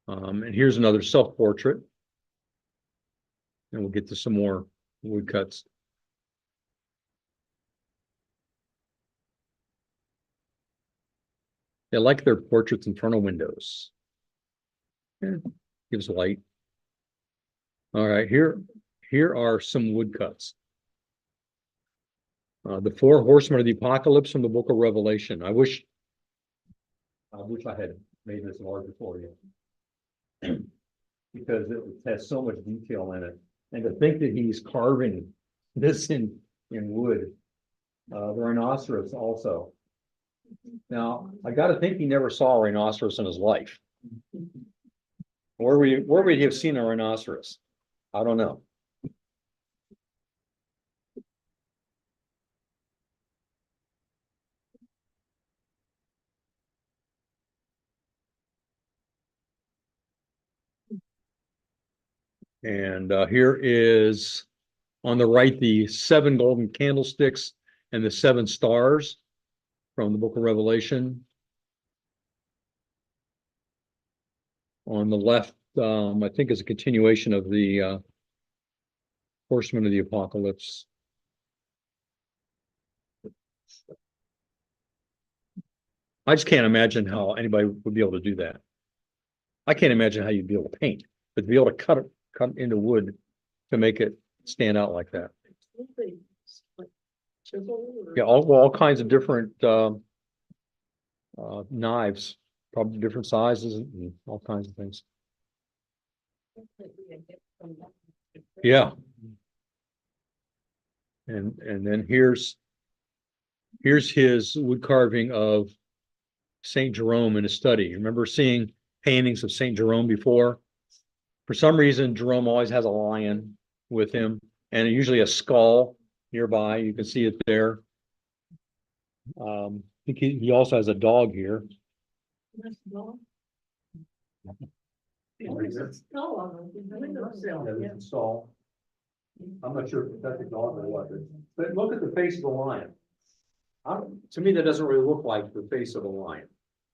And here's another self-portrait, and we'll get to some more woodcuts. They like their portraits in front of windows. Yeah, gives light. All right, here are some woodcuts. The 4 horsemen of the apocalypse from the book of Revelation. I wish I had made this larger for you because it has so much detail in it. And to think that he's carving this in wood. The rhinoceros also. Now, I got to think he never saw a rhinoceros in his life. Where would he have seen a rhinoceros? I don't know. And here is on the right, the 7 golden candlesticks and the 7 stars from the book of Revelation. On the left, I think is a continuation of the horsemen of the apocalypse. I just can't imagine how anybody would be able to do that. I can't imagine how you'd be able to paint, but to be able to cut into wood to make it stand out like that. Yeah, all kinds of different knives, probably different sizes and all kinds of things. Yeah. And then here's his wood carving of Saint Jerome in his study. Remember seeing paintings of Saint Jerome before? For some reason, Jerome always has a lion with him and usually a skull nearby. You can see it there. I think he also has a dog here. There's a skull on the windowsill, yeah. Install. I'm not sure if that's a dog or what, but look at the face of the lion. To me, that doesn't really look like the face of a lion.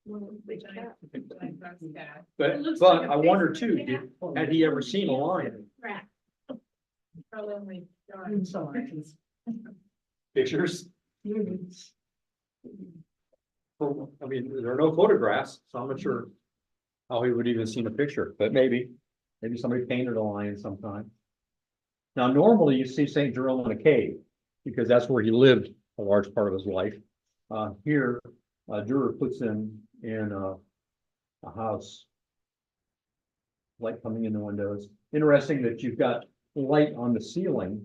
Well, big cat. But, It looks but like a I face wonder of a too, cat. had he ever seen a lion? Rat. Probably. Pictures? Well, I mean, there are no photographs, so I'm not sure how he would even seen a picture, but maybe somebody painted a lion sometime. Now, normally you see Saint Jerome in a cave, because that's where he lived a large part of his life. Here, Durer puts him in a house. Light coming in the windows. Interesting that you've got light on the ceiling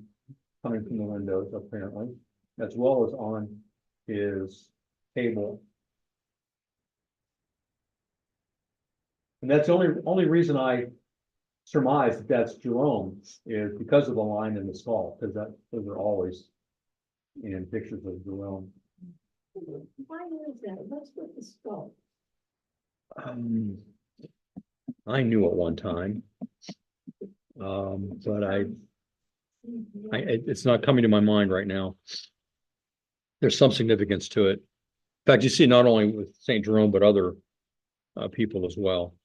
coming from the windows, apparently, as well as on his table. And that's the only reason I surmise that that's Jerome is because of the line in the skull, because those are always in pictures of Jerome. Why is that? What's with the skull? I knew at one time. But it's not coming to my mind right now. There's some significance to it. In fact, you see not only with Saint Jerome, but other people as well.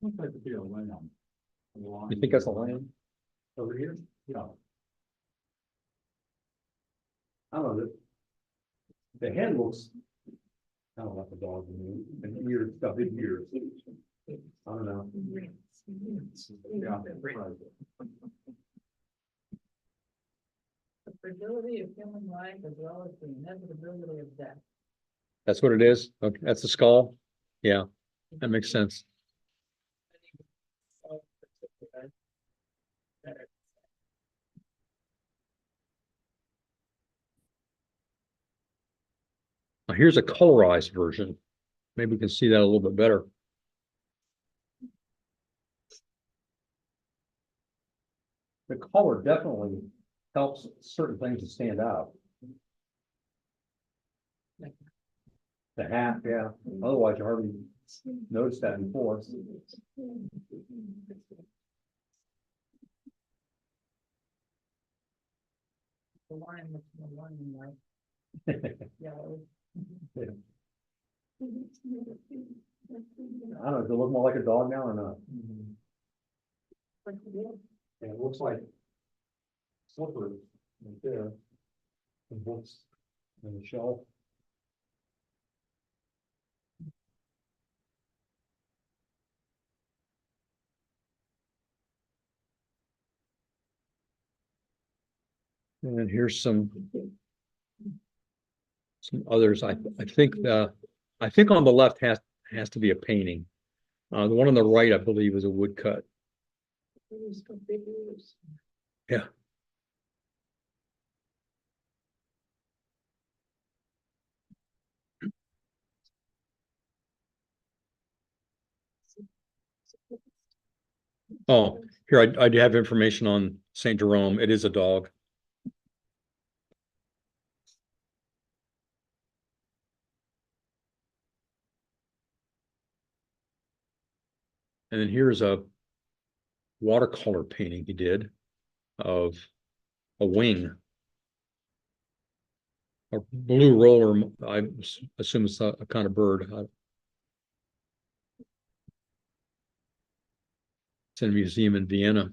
Looks like to be a lamb. You think that's a lion? Over here? Yeah. I don't know, the head looks kind of like a dog, and ears, got big ears. I don't know. Yeah. The fragility of human life as well as the inevitability of death. That's what it is? Okay, that's the skull? Yeah, that makes sense. Now, here's a colorized version. Maybe we can see that a little bit better. The color definitely helps certain things to stand out. The hat, yeah. Otherwise, you hardly noticed that before. The line looks more line like yellow. I don't know, does it look more like a dog now or not? And it looks like slippers right there. And books on the shelf. And here's some others. I think on the left has to be a painting. The one on the right, I believe, is a woodcut. Yeah. Oh, here I do have information on Saint Jerome. It is a dog. And then here's a watercolor painting he did of a wing. A blue roller, I assume it's a kind of bird. It's in a museum in Vienna.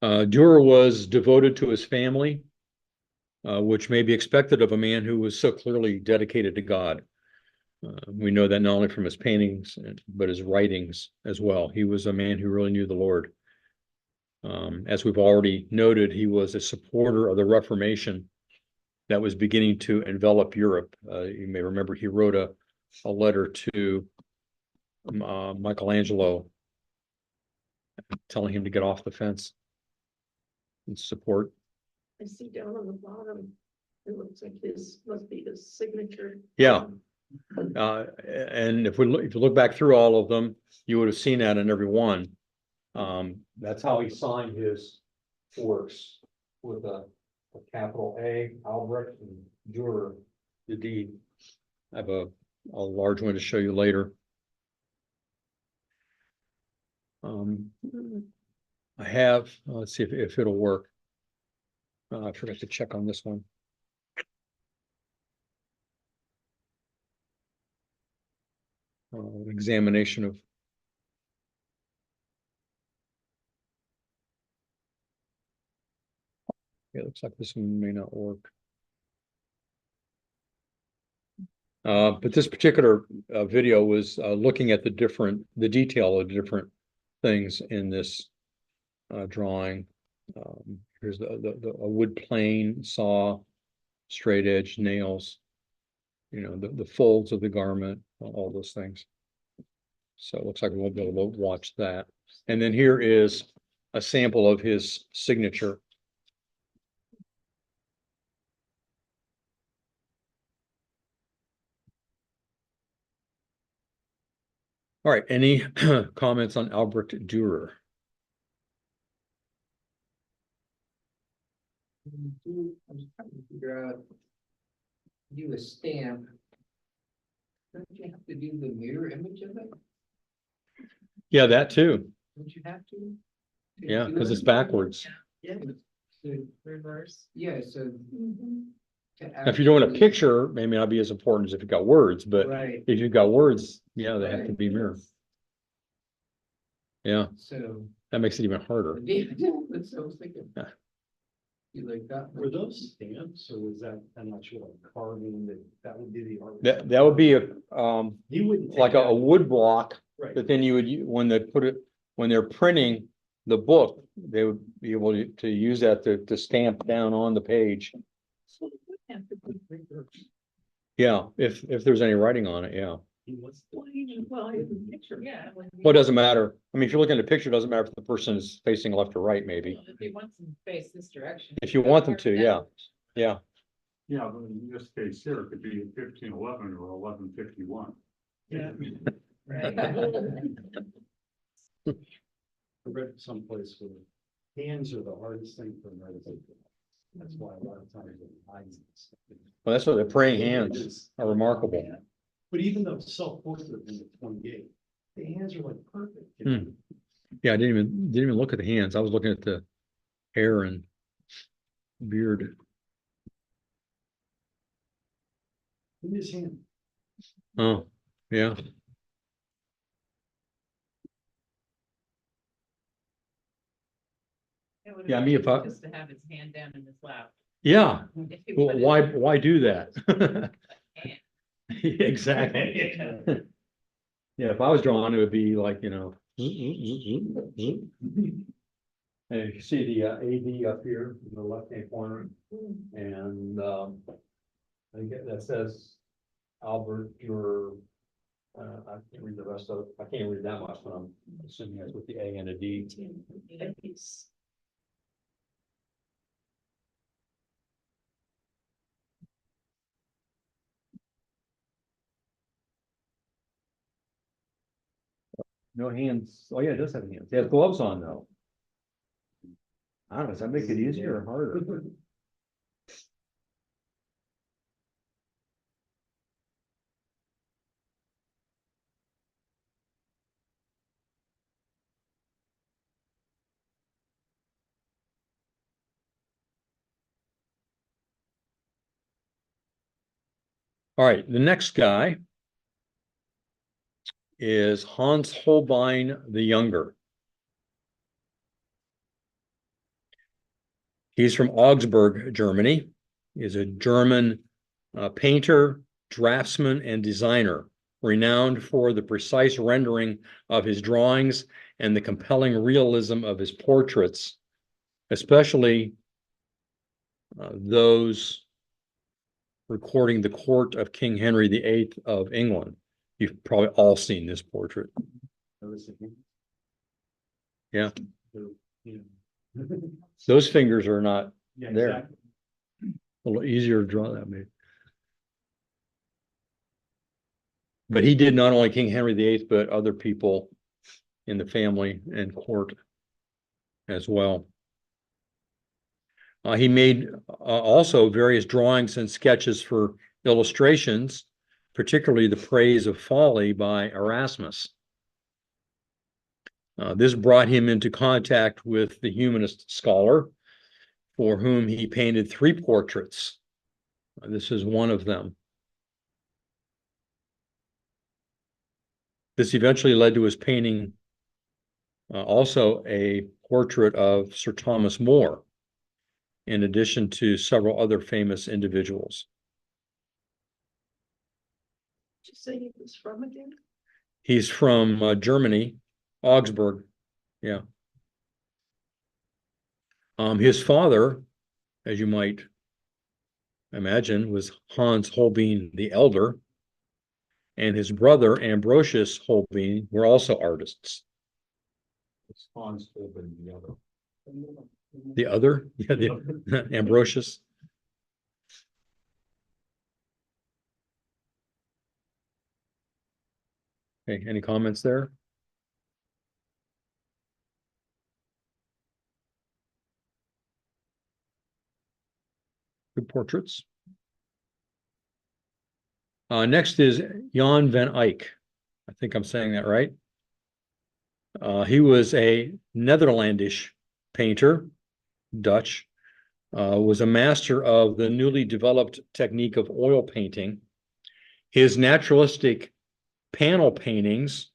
Dürer was devoted to his family, which may be expected of a man who was so clearly dedicated to God. We know that not only from his paintings, but his writings as well. He was a man who really knew the Lord. As we've already noted, he was a supporter of the Reformation that was beginning to envelop Europe. You may remember he wrote a letter to Michelangelo telling him to get off the fence and support. I see down on the bottom, it looks like his, must be his signature. Yeah. And if you look back through all of them, you would have seen that in every one. That's how he signed his works, with a capital A, Albrecht and Dürer, the D. I have a large one to show you later. I have, let's see if it'll work. I forgot to check on this one. Examination of. Yeah, it looks like this one may not work. But this particular video was looking at the detail of different things in this drawing. Here's a wood plane, saw, straight edge, nails, you know, the folds of the garment, all those things. So it looks like we won't be able to watch that. And then here is a sample of his signature. All right, any comments on Albrecht Dürer? I'm trying to figure out. Do a stamp. Don't you have to do the mirror image of it? Yeah, that too. Don't you have to? Yeah, because it's backwards. Yeah. So, Reverse. yeah, so. Mhm. to Now, if you're doing a actually- picture, it may not be as important as if you've got words, but Right, if you've got words, yeah, they have to Right. be mirrored. Yeah, so. that makes it even harder. That's what I was thinking. Yeah. You like that? Were those stamps or was that, I'm not sure, like carving, that would be the art? That would be a He wouldn't. take like a that. wood block, Right. but then you would, when they put it, when they're printing the book, they would be able to use that to stamp down on the page. So it would have to be reversed. Yeah, if there's any writing on it, yeah. He was. Well, in the picture, Yeah. Well, it doesn't matter. I mean, if you're looking at a picture, it doesn't matter if the person is facing left or right, maybe. If you want them to face this direction. If you want them to, yeah. Yeah, Yeah, but in this case here, it could be 1511 or 1151. Yeah. Right. I read someplace where hands are the hardest thing for medicine. That's why a lot of times it hides. well, that's what the praying hands are remarkable. But even though self-portrait in the 28, the hands are like perfect. you know? Yeah, I didn't even look at the hands. I was looking at the hair and beard. In his hand. Oh, yeah. It would Yeah, I have mean, been if I- Just to have his hand down in his lap. Yeah, If he well, wanted why do that? hand. Exactly. Yeah, if I was drawing, it would be like, you know. And you see the AD up here in the left-hand corner, and I think that says Albert, I can't read the rest of it. I can't read that much, but I'm assuming that's with the A and a D. No hands. Oh, yeah, it does have hands. It has gloves on though. I don't know, does that make it easier or harder? All right, the next guy is Hans Holbein the Younger. He's from Augsburg, Germany. He's a German painter, draftsman, and designer, renowned for the precise rendering of his drawings and the compelling realism of his portraits, especially those recording the court of King Henry VIII of England. You've probably all seen this portrait. Yeah. Yeah. Those fingers are not Yeah, there. exactly. a little easier to draw that maybe. But he did not only King Henry VIII, but other people in the family and court as well. He made also various drawings and sketches for illustrations, particularly The Praise of Folly by Erasmus. This brought him into contact with the humanist scholar, for whom he painted 3 portraits. This is one of them. This eventually led to his painting also a portrait of Sir Thomas More, in addition to several other famous individuals. Did you say he was from again? He's from Germany, Augsburg. Yeah. His father, as you might imagine, was Hans Holbein the Elder, and his brother Ambrosius Holbein were also artists. It's Hans Holbein, the other. The other, yeah, the Ambrosius. Okay, any comments there? Good portraits. Next is Jan van Eyck. I think I'm saying that right. He was a Netherlandish painter, Dutch, was a master of the newly developed technique of oil painting. His naturalistic panel paintings,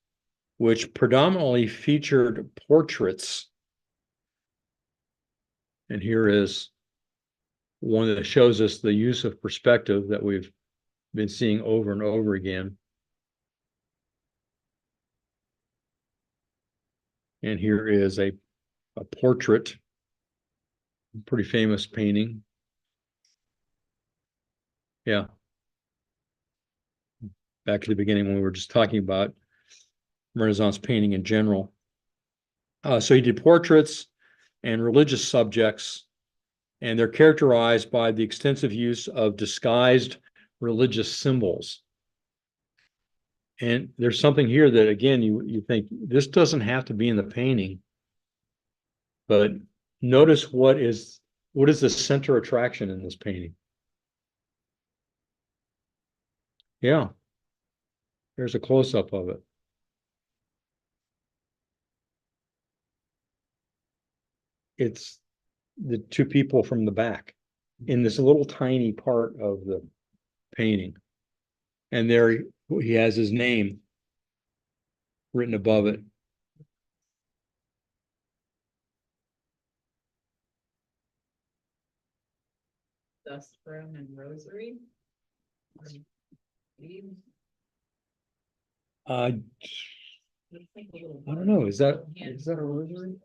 which predominantly featured portraits, and here is one that shows us the use of perspective that we've been seeing over and over again. And here is a portrait, pretty famous painting. Yeah. Back to the beginning when we were just talking about Renaissance painting in general. So he did portraits and religious subjects, and they're characterized by the extensive use of disguised religious symbols. And there's something here that, again, you think this doesn't have to be in the painting, but notice what is the center attraction in this painting? Yeah, there's a close-up of it. It's the 2 people from the back in this little tiny part of the painting. And there he has his name written above it. Dust Broom and Rosary. I don't know. Is that a rosary?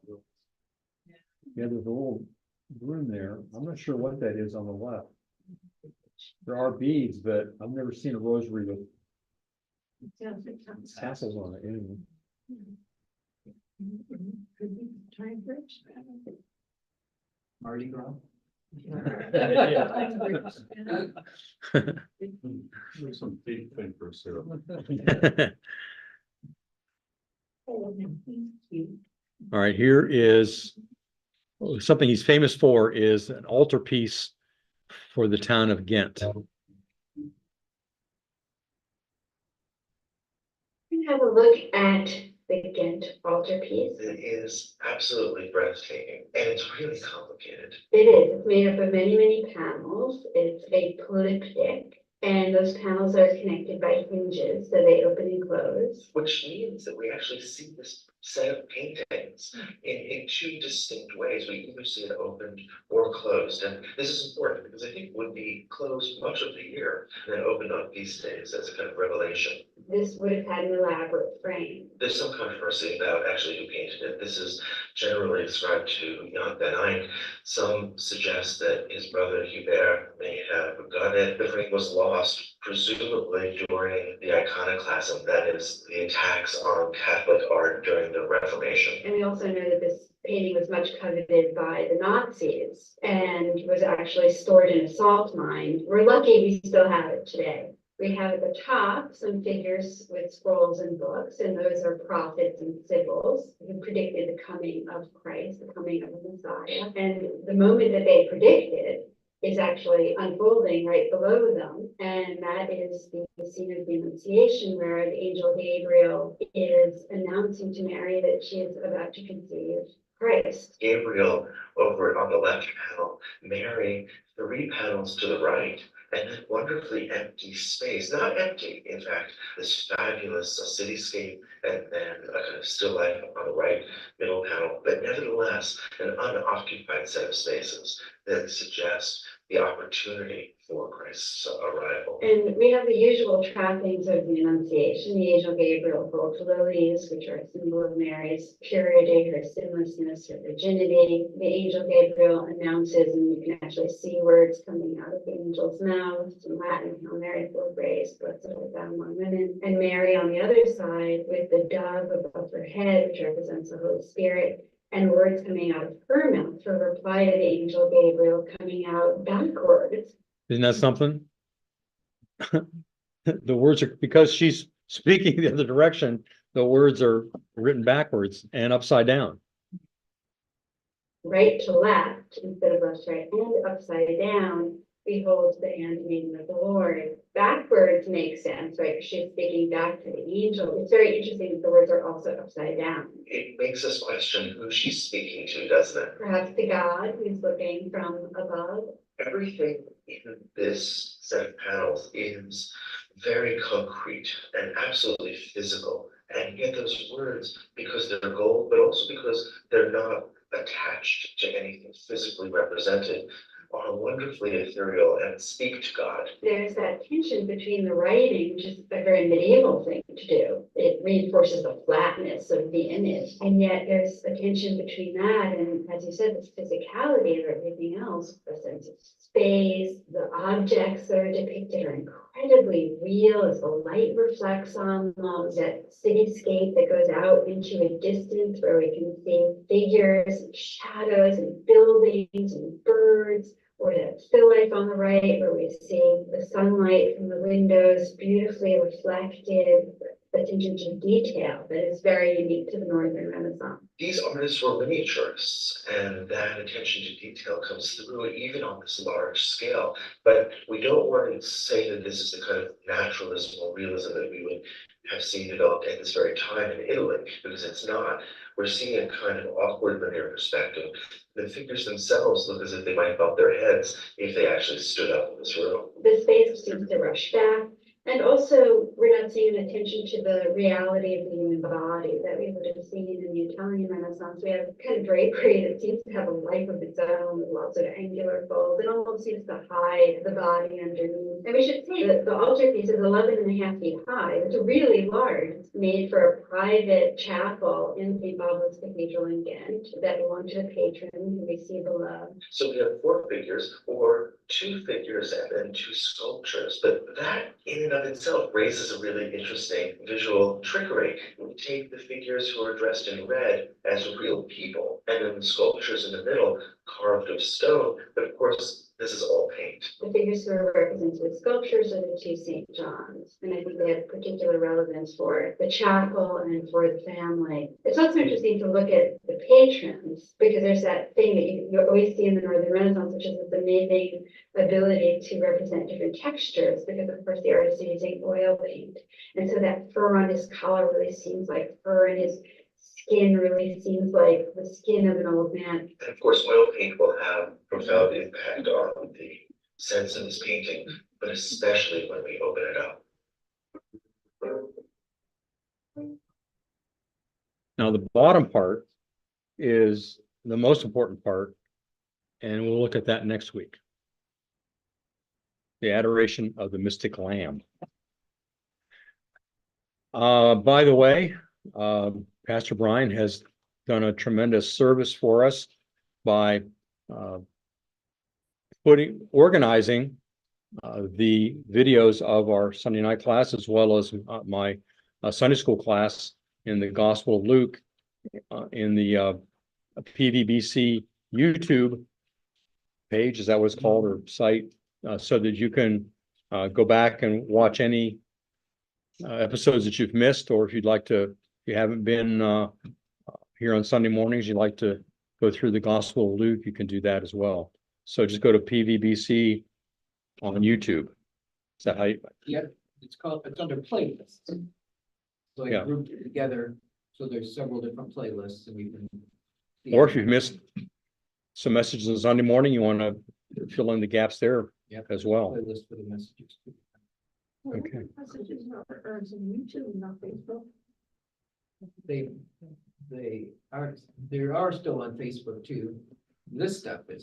Yeah, there's a little room there. I'm not sure what that is on the left. There are beads, but I've never seen a rosary with tassels on it. Anyway. Could be time bridge. Mardi Gras. There's some deep thinkers here. All right, here is something he's famous for is an altarpiece for the town of Ghent. Have a look at the Ghent altarpiece. It is absolutely breathtaking, and it's really complicated. It is. It's made up of many, many panels. It's a polyptych, and those panels are connected by hinges, so they open and close. Which means that we actually see this set of paintings in 2 distinct ways. We either see it opened or closed. And this is important because I think it would be closed much of the year and then opened on feast days as a kind of revelation. This would have had an elaborate frame. There's some controversy about actually who painted it. This is generally ascribed to Jan van Eyck. Some suggest that his brother Hubert may have done it. The frame was lost, presumably during the iconoclasm, that is, the attacks on Catholic art during the Reformation. And we also know that this painting was much coveted by the Nazis and was actually stored in a salt mine. We're lucky we still have it today. We have at the top some figures with scrolls and books, and those are prophets and sibyls who predicted the coming of Christ, the coming of the Messiah. And the moment that they predicted is actually unfolding right below them, and that is the scene of the Annunciation, where the angel Gabriel is announcing to Mary that she is about to conceive Christ. Gabriel over on the left panel, Mary 3 panels to the right, and then wonderfully empty space, not empty, in fact, this fabulous cityscape, and then a kind of still life on the right middle panel, but nevertheless, an unoccupied set of spaces that suggest the opportunity for Christ's arrival. And we have the usual trappings of the Annunciation. The angel Gabriel holds lilies, which are a symbol of Mary's purity, her sinlessness, her virginity. The angel Gabriel announces, and you can actually see words coming out of the angel's mouth in Latin, Hail Mary, full of grace, blessed art thou among women. And Mary on the other side with the dove above her head, which represents the Holy Spirit, and words coming out of her mouth, her reply to the angel Gabriel coming out backwards. Isn't that something? The words are, because she's speaking the other direction, the words are written backwards and upside down. Right to left instead of left to right, and upside down, behold the handmaiden of the Lord. Backwards makes sense, right? She's speaking back to the angel. It's very interesting that the words are also upside down. It makes us question who she's speaking to, doesn't it? Perhaps the God who's looking from above. Everything in this set of panels is very concrete and absolutely physical. And yet those words, because they're gold, but also because they're not attached to anything physically represented, are wonderfully ethereal and speak to God. There's that tension between the writing, which is a very medieval thing to do. It reinforces the flatness of the image. And yet there's a tension between that and, as you said, this physicality of everything else, the sense of space, the objects that are depicted are incredibly real as the light reflects on them, that cityscape that goes out into a distance where we can see figures and shadows and buildings and birds, or that still life on the right where we see the sunlight from the windows beautifully reflected, attention to detail that is very unique to the Northern Renaissance. These artists were miniaturists, and that attention to detail comes through even on this large scale. But we don't want to say that this is the kind of naturalism or realism that we would have seen developed at this very time in Italy, because it's not. We're seeing a kind of awkward linear perspective. The figures themselves look as if they might bump their heads if they actually stood up in this room. The space seems to rush back. And also, we're not seeing an attention to the reality of the human body that we would have seen in the Italian Renaissance. We have kind of drapery that seems to have a life of its own with lots of angular folds. It almost seems to hide the body underneath. And we should say that the altarpiece is 11.5 feet high. It's really large. It's made for a private chapel in St. Barbara's Cathedral in Ghent that belonged to a patron who we see below. So we have 4 figures, or 2 figures and then 2 sculptures, but that in and of itself raises a really interesting visual trickery. We take the figures who are dressed in red as real people, and then the sculptures in the middle carved of stone, but of course this is all paint. The figures who are represented with sculptures are the 2 St. Johns, and I think they have particular relevance for the chapel and for the family. It's also interesting to look at the patrons, because there's that thing that you always see in the Northern Renaissance, which is this amazing ability to represent different textures, because of course the artist is using oil paint. And so that fur on his collar really seems like fur, and his skin really seems like the skin of an old man. And of course, oil paint will have profound impact on the sense of this painting, but especially when we open it up. Now, the bottom part is the most important part, and we'll look at that next week. The adoration of the mystic lamb. By the way, Pastor Brian has done a tremendous service for us by organizing the videos of our Sunday night class, as well as my Sunday school class in the Gospel of Luke in the PVBC YouTube page, is that what it's called, or site, so that you can go back and watch any episodes that you've missed, or if you'd like to, if you haven't been here on Sunday mornings, you'd like to go through the Gospel of Luke, you can do that as well. So just go to PVBC on YouTube. Is that how you? It's under playlists. So I Yeah. grouped it together, so there's several different playlists and you can. see Or if you've missed some messages on Sunday morning, you want to fill in the gaps there Yep. as well. Playlist for the messages. Okay. Messages are on YouTube, not Facebook. They are, still on Facebook too. This stuff is